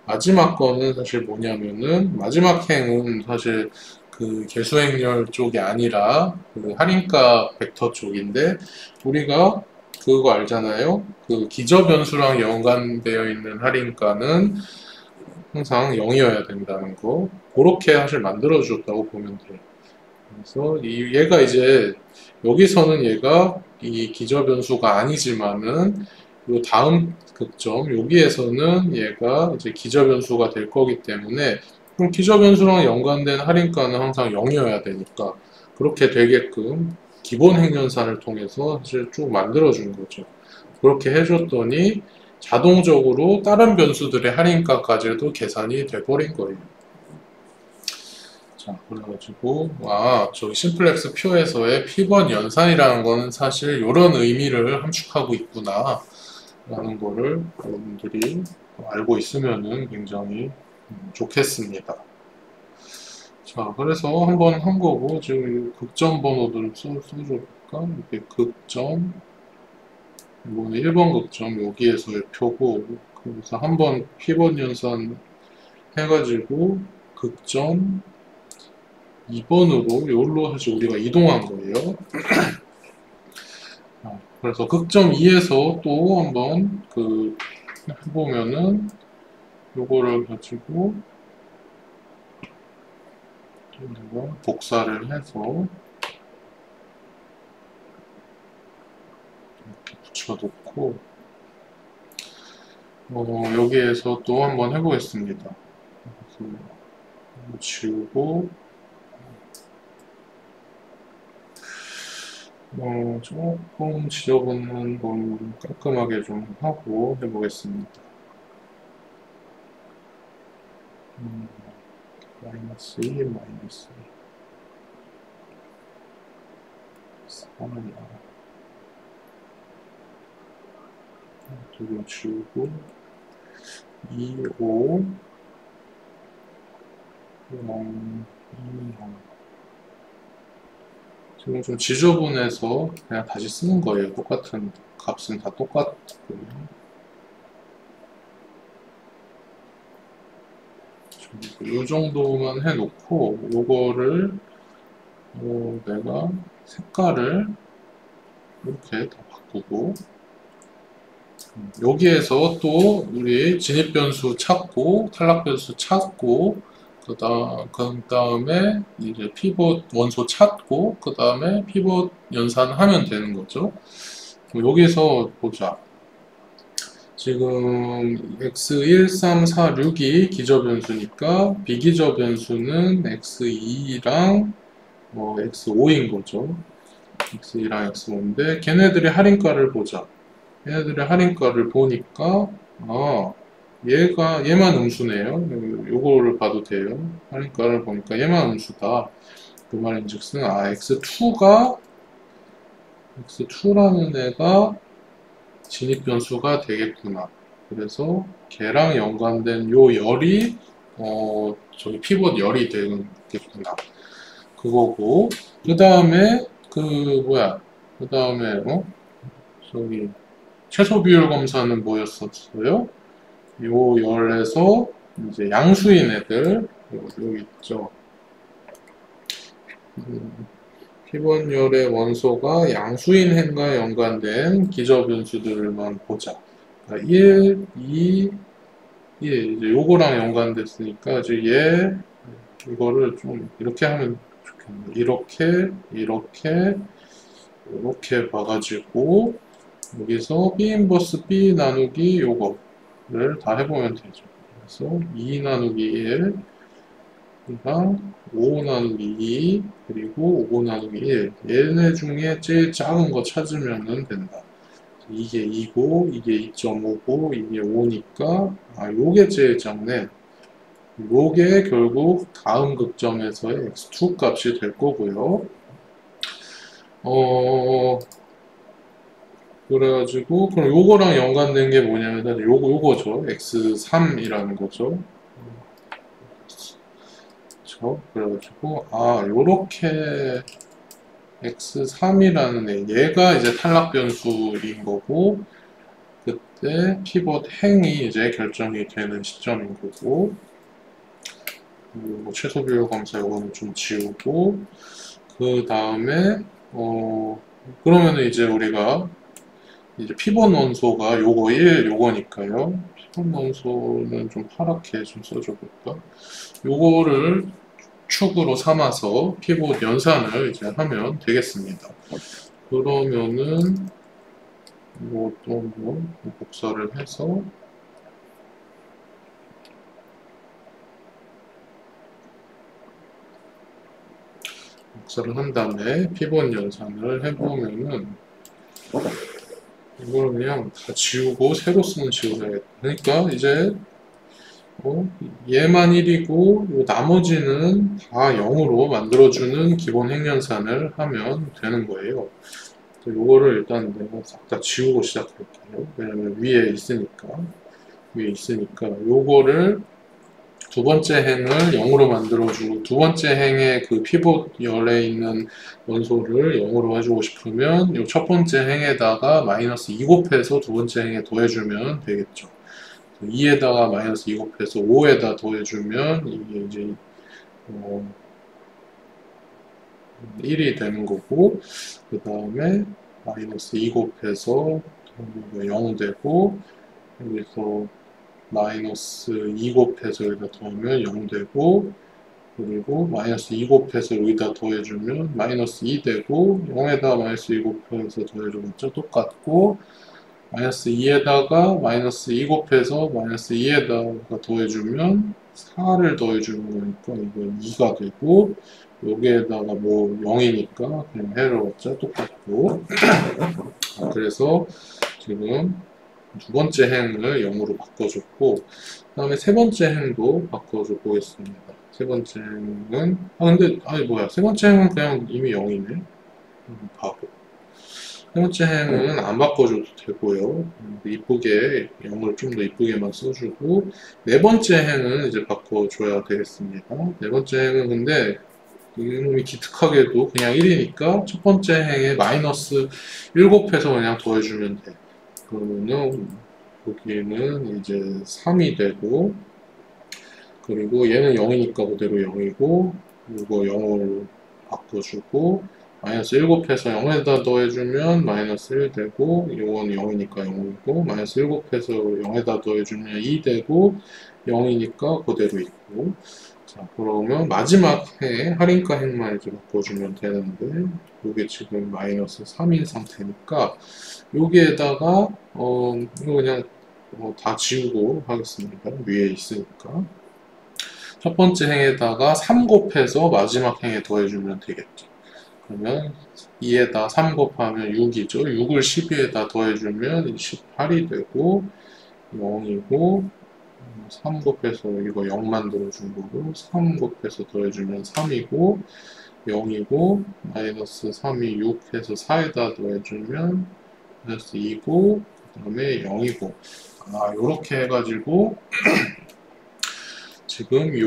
마지막 거는 사실 뭐냐면은, 마지막 행은 사실 그 개수행렬 쪽이 아니라 그 할인가 벡터 쪽인데, 우리가 그거 알잖아요. 그 기저 변수랑 연관되어 있는 할인가는 항상 0이어야 된다는 거. 그렇게 사실 만들어 줬다고 보면 돼요. 그래서 얘가 이제 여기서는 얘가 이 기저 변수가 아니지만은 요 다음 극점 여기에서는 얘가 이제 기저 변수가 될 거기 때문에, 그럼 기저 변수랑 연관된 할인가는 항상 0이어야 되니까 그렇게 되게끔 기본 핵연산을 통해서 사실 쭉 만들어 준 거죠. 그렇게 해줬더니 자동적으로 다른 변수들의 할인가까지도 계산이 돼버린 거예요. 자, 그래가지고, 저기 심플렉스 표에서의 피벗 연산이라는 거는 사실 이런 의미를 함축하고 있구나 라는 거를 여러분들이 알고 있으면은 굉장히 좋겠습니다. 자, 그래서 한번 한 거고, 지금 극점 번호들을 써줘볼까? 이렇게 극점, 이거는 1번 극점 여기에서의 표고, 그래서 한번 피벗 연산 해가지고 극점 2번으로 여기로 사실 우리가 이동한 거예요. 그래서 극점 2에서 또 한번 해보면은 요거를 가지고 우리가 복사를 해서 이렇게 붙여놓고 여기에서 또 한번 해보겠습니다. 그래서 지우고 조금 지저분한 건 깔끔하게 좀 하고 해보겠습니다. 마이너스 2, 마이너스 3이야. 두개 지우고 2, 5, 0, 2, 0. 지금 좀 지저분해서 그냥 다시 쓰는 거예요. 똑같은 값은 다 똑같고요. 이 정도만 해놓고 요거를 내가 색깔을 이렇게 다 바꾸고, 여기에서 또 우리 진입 변수 찾고 탈락 변수 찾고 그 다음에 이제 피벗 원소 찾고 그 다음에 피벗 연산하면 되는 거죠. 여기서 보자. 지금 x1, 3, 4, 6이 기저 변수니까 비기저 변수는 x2랑 x5인 거죠. x2랑 x5인데 걔네들의 할인가를 보자. 얘네들의 할인가를 보니까 얘만 음수네요. 요거를 봐도 돼요. 할인가를 보니까 얘만 음수다. 그 말인즉슨 x2라는 애가 진입 변수가 되겠구나. 그래서 걔랑 연관된 요 열이 저기 피봇 열이 되겠구나. 그거고 그 다음에 그 다음에 저기 최소 비율 검사는 뭐였었어요? 요 열에서 이제 양수인 애들 여기 있죠. 피번 열의 원소가 양수인 행과 연관된 기저변수들만 보자. 그러니까 1, 2, 1 이제 요거랑 연관됐으니까 이제 이거를 좀 이렇게 하면 좋겠네. 이렇게 봐가지고 여기서 B 인버스 B 나누기 요거를 다 해보면 되죠. 그래서 2 나누기 1 이랑 5 나누기 2 그리고 5 나누기 1 얘네 중에 제일 작은 거 찾으면 된다. 이게 2고 이게 2.5고 이게 5니까 요게 제일 작네. 요게 결국 다음 극점에서의 x2 값이 될 거고요. 그래가지고 그럼 요거랑 연관된 게 뭐냐면 요거죠. x3이라는 거죠. 그렇죠. 그래가지고 요렇게 x3이라는 얘가 이제 탈락 변수인 거고 그때 피벗 행이 이제 결정이 되는 시점인 거고 뭐 최소 비율 검사 요거는 좀 지우고 그 다음에 그러면은 이제 우리가 이제 피벗 원소가 요거 1 요거니까요. 피벗 원소는 좀 파랗게 좀 써줘볼까? 요거를 축으로 삼아서 피벗 연산을 이제 하면 되겠습니다. 그러면은 이것도 복사를 해서 복사를 한 다음에 피벗 연산을 해보면은 이걸 그냥 다 지우고 새로 쓰는 식으로 해야겠다. 그러니까 이제 얘만 1이고 나머지는 다 0으로 만들어주는 기본 행연산을 하면 되는 거예요. 요거를 일단 내가 싹 다 지우고 시작할게요. 왜냐면 위에 있으니까 요거를 두 번째 행을 0으로 만들어주고 두 번째 행의 그 피봇 열에 있는 원소를 0으로 해주고 싶으면 요 첫 번째 행에다가 마이너스 2 곱해서 두 번째 행에 더해주면 되겠죠. 2에다가 마이너스 2 곱해서 5에다 더해주면 이게 이제 1이 되는 거고 그 다음에 마이너스 2 곱해서 0 되고 여기서 마이너스 2 곱해서 여기다 더하면 0 되고 그리고 마이너스 2 곱해서 여기다 더해주면 마이너스 2 되고 0에다 마이너스 2 곱해서 더해주면 똑같고 마이너스 2에다가 마이너스 2 곱해서 마이너스 2에다가 더해주면 4를 더해주는 거니까 이건 2가 되고 여기에다가 뭐 0이니까 그냥 해로웠죠. 똑같고 그래서 지금 두 번째 행을 0으로 바꿔줬고 그 다음에 세 번째 행도 바꿔줘 보겠습니다. 세 번째 행은 근데 세 번째 행은 그냥 이미 0이네. 바보. 세 번째 행은 안 바꿔줘도 되고요. 이쁘게 0을 좀 더 이쁘게만 써주고 네 번째 행은 이제 바꿔줘야 되겠습니다. 네 번째 행은 근데 이놈이 기특하게도 그냥 1이니까 첫 번째 행에 마이너스 1 곱해서 그냥 더해주면 돼. 그러면은 여기는 이제 3이 되고 그리고 얘는 0이니까 그대로 0이고 이거 0으로 바꿔주고 마이너스 1 곱해서 0에다 더해주면 마이너스 1 되고 이건 0이니까 0이고 마이너스 1 곱해서 0에다 더해주면 2 되고 0이니까 그대로 있고 자 그러면 마지막 해 할인가 행만 이제 바꿔주면 되는데 이게 지금 마이너스 3인 상태니까 여기에다가 이거 그냥 다 지우고 하겠습니다. 위에 있으니까 첫 번째 행에다가 3 곱해서 마지막 행에 더해주면 되겠죠. 그러면 2에다 3 곱하면 6이죠. 6을 12에다 더해주면 18이 되고 0이고 3 곱해서 이거 0 만들어준 거고 3 곱해서 더해주면 3이고 0이고 마이너스 3이 6 해서 4에다 더해주면 마이너스 2고 그 그다음에 0이고, 요렇게 해가지고 지금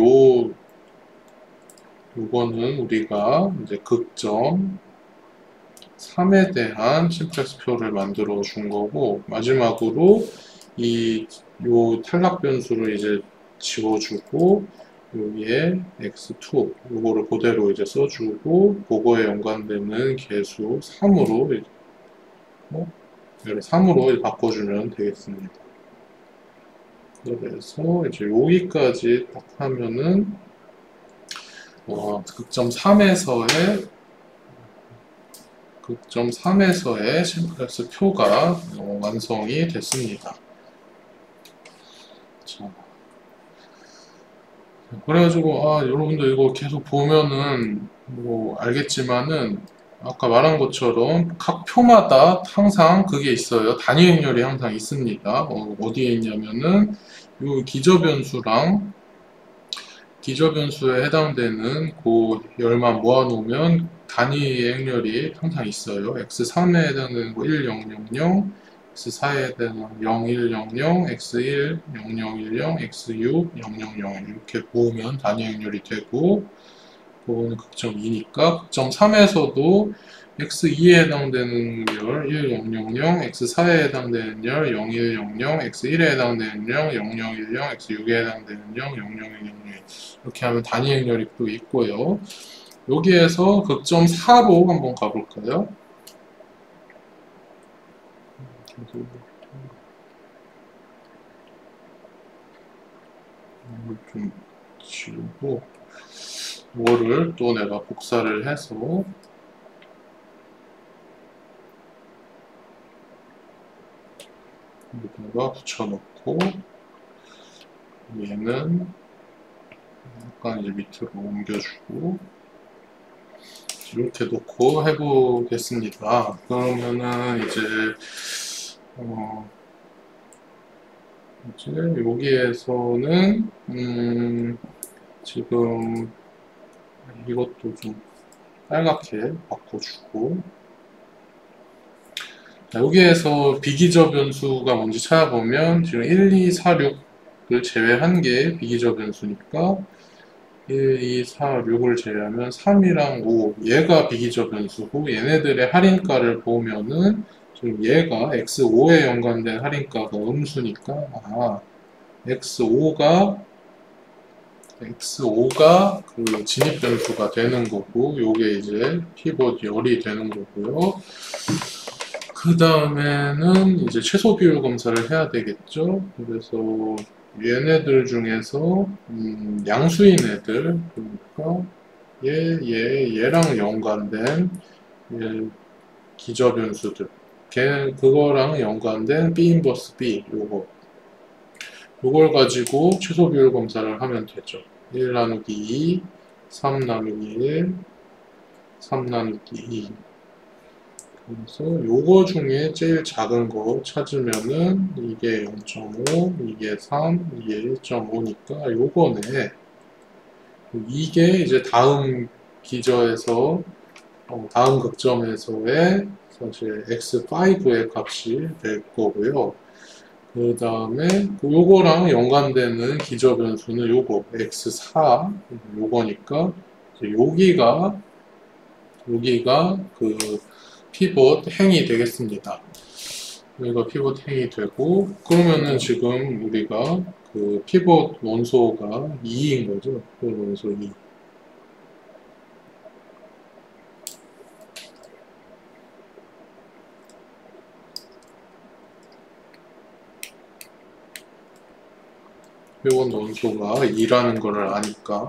요거는 우리가 이제 극점 3에 대한 심플렉스 표를 만들어 준 거고, 마지막으로 요 탈락 변수를 이제 지워주고, 여기에 x2 요거를 그대로 이제 써주고, 그거에 연관되는 개수 3으로 3으로 바꿔주면 되겠습니다. 그래서 이제 여기까지 딱 하면은 극점 3에서의 심플렉스 표가 완성이 됐습니다. 자, 그래가지고 여러분들 이거 계속 보면은 뭐 알겠지만은 아까 말한 것처럼 각 표마다 항상 그게 있어요. 단위 행렬이 항상 있습니다. 어디에 있냐면은 요 기저변수에 해당되는 그 열만 모아놓으면 단위 행렬이 항상 있어요. x3에 해당되는 거 1, 0, 0, 0, x4에 해당되는 0, 1, 0, 0, x1, 0, 0, 1, 0, x6, 0, 0, 0 이렇게 모으면 단위 행렬이 되고, 그거는 극점 2니까 극점 3에서도 x2에 해당되는 열 1, 0, 0, 0, x4에 해당되는 열 0, 1, 0, 0, x1에 해당되는 열 0, 0, 1, 0, x6에 해당되는 열 0, 0, 1, 0, 1 이렇게 하면 단위 행렬이 또 있고요. 여기에서 극점 4로 한번 가볼까요? 이걸 좀 지우고 이거를 또 내가 복사를 해서 여기다가 붙여놓고, 얘는 약간 이제 밑으로 옮겨주고 이렇게 놓고 해보겠습니다. 그러면은 이제 여기에서는 지금 이것도 좀 빨갛게 바꿔주고, 여기에서 비기저 변수가 뭔지 찾아보면 지금 1, 2, 4, 6을 제외한 게 비기저 변수니까 1, 2, 4, 6을 제외하면 3이랑 5 얘가 비기저 변수고, 얘네들의 할인가를 보면은 지금 얘가 x5에 연관된 할인가가 음수니까 x5가 그 진입 변수가 되는 거고, 요게 이제 피벗 열이 되는 거고요. 그 다음에는 이제 최소 비율 검사를 해야 되겠죠. 그래서 얘네들 중에서 양수인 애들, 그러니까 얘랑 연관된 기저 변수들, 그거랑 연관된 B 인버스 B 요걸 가지고 최소 비율 검사를 하면 되죠. 1 나누기 2, 3 나누기 1, 3 나누기 2. 그래서 요거 중에 제일 작은 거 찾으면은 이게 0.5, 이게 3, 이게 1.5니까 요거네. 이게 이제 다음 기저에서 다음 극점에서의 사실 x5의 값이 될 거고요. 그 다음에 요거랑 연관되는 기저 변수는 요거 x4 요거니까 여기가 그 피벗 행이 되겠습니다. 여기가 피벗 행이 되고, 그러면은 지금 우리가 그 피벗 원소가 2인 거죠. 피벗 원소 2. 피벗 원소가 2라는 거를 아니까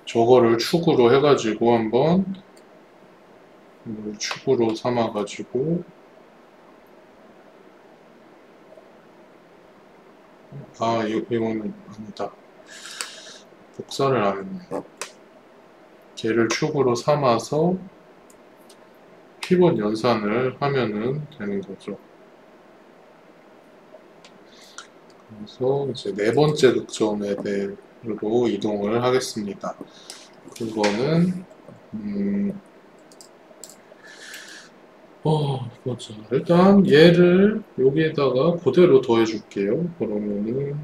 저거를 축으로 해가지고 한번 이걸 축으로 삼아가지고 이거는 아니다. 복사를 안 했네. 걔를 축으로 삼아서 피벗 연산을 하면은 되는 거죠. 그래서 이제 네 번째 극점에 대로 이동을 하겠습니다. 그거는 보자. 일단 얘를 여기에다가 그대로 더해 줄게요. 그러면은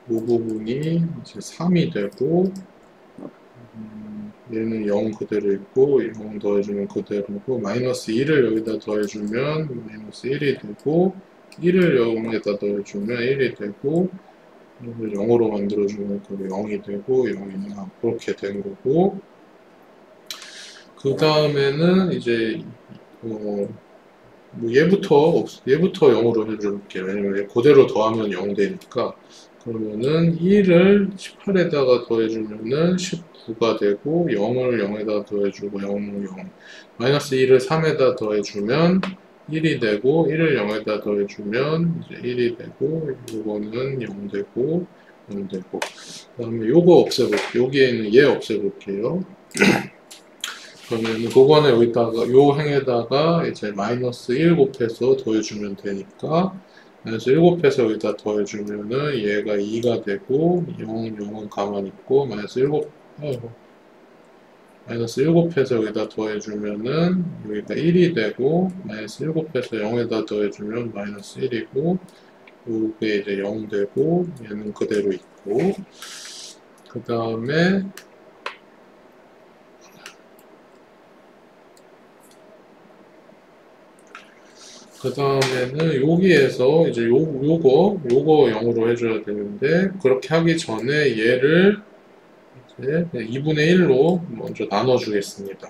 이 부분이 이제 3이 되고, 얘는 0 그대로 있고, 0 더해주면 그대로고, 마이너스 2를 여기다 더해주면 마이너스 1이 되고, 1을 0에다 더해주면 1이 되고, 이걸 0으로 만들어주면 그게 0이 되고, 0이나 그렇게 된 거고, 그 다음에는 이제 뭐 얘부터 0으로 해줄게요. 왜냐면 얘 그대로 더하면 0 되니까. 그러면은 1을 18에다가 더해주면은 19가 되고, 0을 0에다 더해주고 0을 0, 마이너스 1을 3에다 더해주면 1이 되고, 1을 0에다 더해주면 이제 1이 되고, 요거는 0 되고 0 되고, 그 다음에 요거 없애볼게요. 여기에 있는 얘 없애볼게요. 그러면 그거는 여기다가 요 행에다가 이제 마이너스 1 곱해서 더해주면 되니까, 마이너스 1 곱해서 여기다 더해주면은 얘가 2가 되고, 0, 0은 가만히 있고, 마이너스 1 곱해서 여기다 더해주면은 여기가 1이 되고, 마이너스 1 곱해서 0에다 더해주면 마이너스 1이고, 요게 이제 0 되고, 얘는 그대로 있고, 그 다음에 그 다음에는 여기에서 이제 요거 0으로 해줘야 되는데, 그렇게 하기 전에 얘를 이제 2분의 1로 먼저 나눠주겠습니다.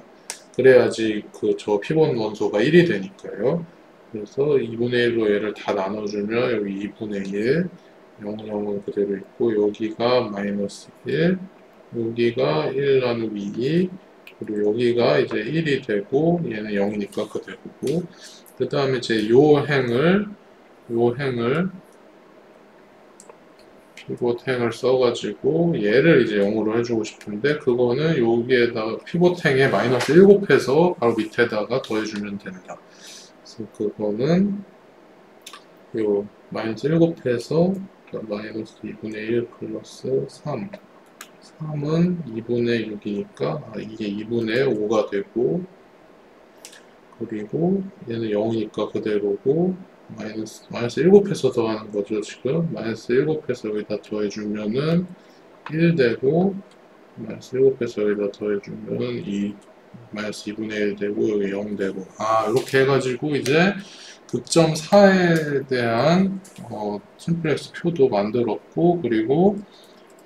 그래야지 저 피본 원소가 1이 되니까요. 그래서 2분의 1로 얘를 다 나눠주면 여기 2분의 1, 0, 0은 그대로 있고, 여기가 마이너스 1, 여기가 1 나누기 2, 그리고 여기가 이제 1이 되고, 얘는 0이니까 그대로고, 그 다음에 이제 요 행을 피봇 행을 써가지고 얘를 이제 0으로 해주고 싶은데, 그거는 여기에다가 피봇 행에 마이너스 1 곱해서 바로 밑에다가 더해주면 된다. 그래서 그거는 요 마이너스 1 곱해서 마이너스 2분의 1 플러스 3, 3은 2분의 6이니까 이게 2분의 5가 되고, 그리고 얘는 0이니까 그대로고, 마이너스 1 곱해서 더하는 거죠. 지금 마이너스 1 곱해서 여기다 더해주면은 1 되고, 마이너스 1 곱해서 여기다 더해주면은 마이너스 2분의 1 되고, 여기 0 되고, 이렇게 해가지고 이제 극점 4에 대한 심플렉스 표도 만들었고, 그리고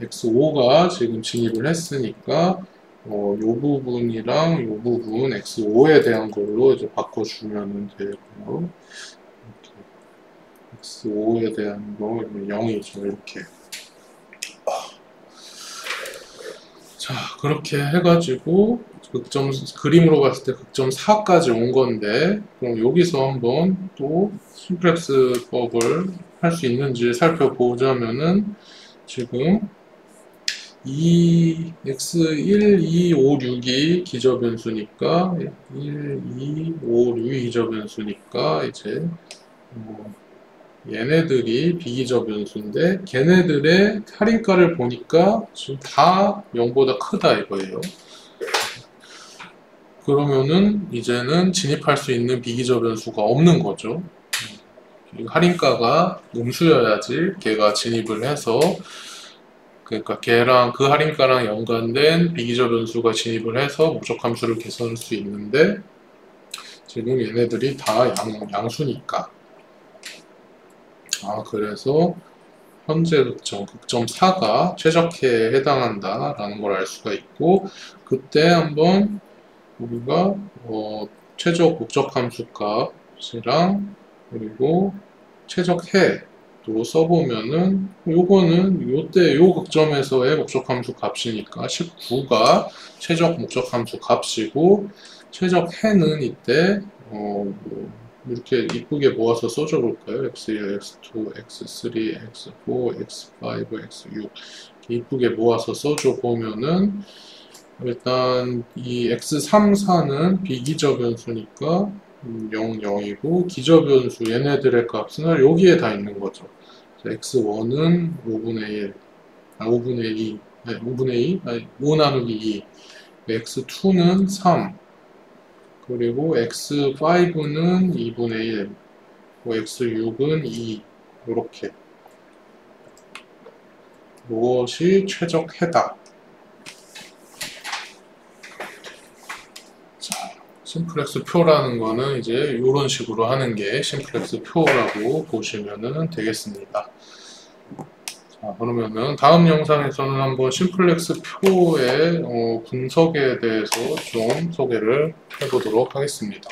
x5가 지금 진입을 했으니까 요 부분이랑 요 부분 x5에 대한 걸로 이제 바꿔주면 되고요. x5에 대한 거 0이죠. 이렇게. 자, 그렇게 해가지고 그림으로 봤을 때 극점 4까지 온 건데, 그럼 여기서 한번 또 심플렉스법을 할 수 있는지 살펴보자면은, 지금 x1, 2, 5, 6이 기저변수니까 1, 2, 5, 6이 기저변수니까 이제 얘네들이 비기저변수인데, 걔네들의 할인가를 보니까 지금 다 0보다 크다 이거예요. 그러면은 이제는 진입할 수 있는 비기저변수가 없는 거죠. 할인가가 음수여야지 걔가 진입을 해서, 그러니까 걔랑 그 할인가랑 연관된 비기저 변수가 진입을 해서 목적함수를 계산할 수 있는데, 지금 얘네들이 다 양수니까. 그래서 현재 극점 4가 최적해에 해당한다라는 걸 알 수가 있고, 그때 한번 우리가 최적 목적함수 값이랑 그리고 최적해 또 써보면은, 요거는 요때 요 극점에서의 목적함수 값이니까 19가 최적 목적함수 값이고, 최적해는 이때 뭐 이렇게 이쁘게 모아서 써줘 볼까요? x1, x2, x3, x4, x5, x6 이쁘게 모아서 써줘 보면은, 일단 이 x3, 4는 비기저 변수니까 0, 0이고, 기저 변수 얘네들의 값은 여기에 다 있는 거죠. x1은 5분의 1, 5분의 2, 5 나누기 2, x2는 3, 그리고 x5는 2분의 1, x6은 2, 이렇게 무엇이 최적해다. 자, 심플렉스 표라는 거는 이제 이런 식으로 하는 게 심플렉스 표라고 보시면 되겠습니다. 자, 그러면은 다음 영상에서는 한번 심플렉스 표의 분석에 대해서 좀 소개를 해보도록 하겠습니다.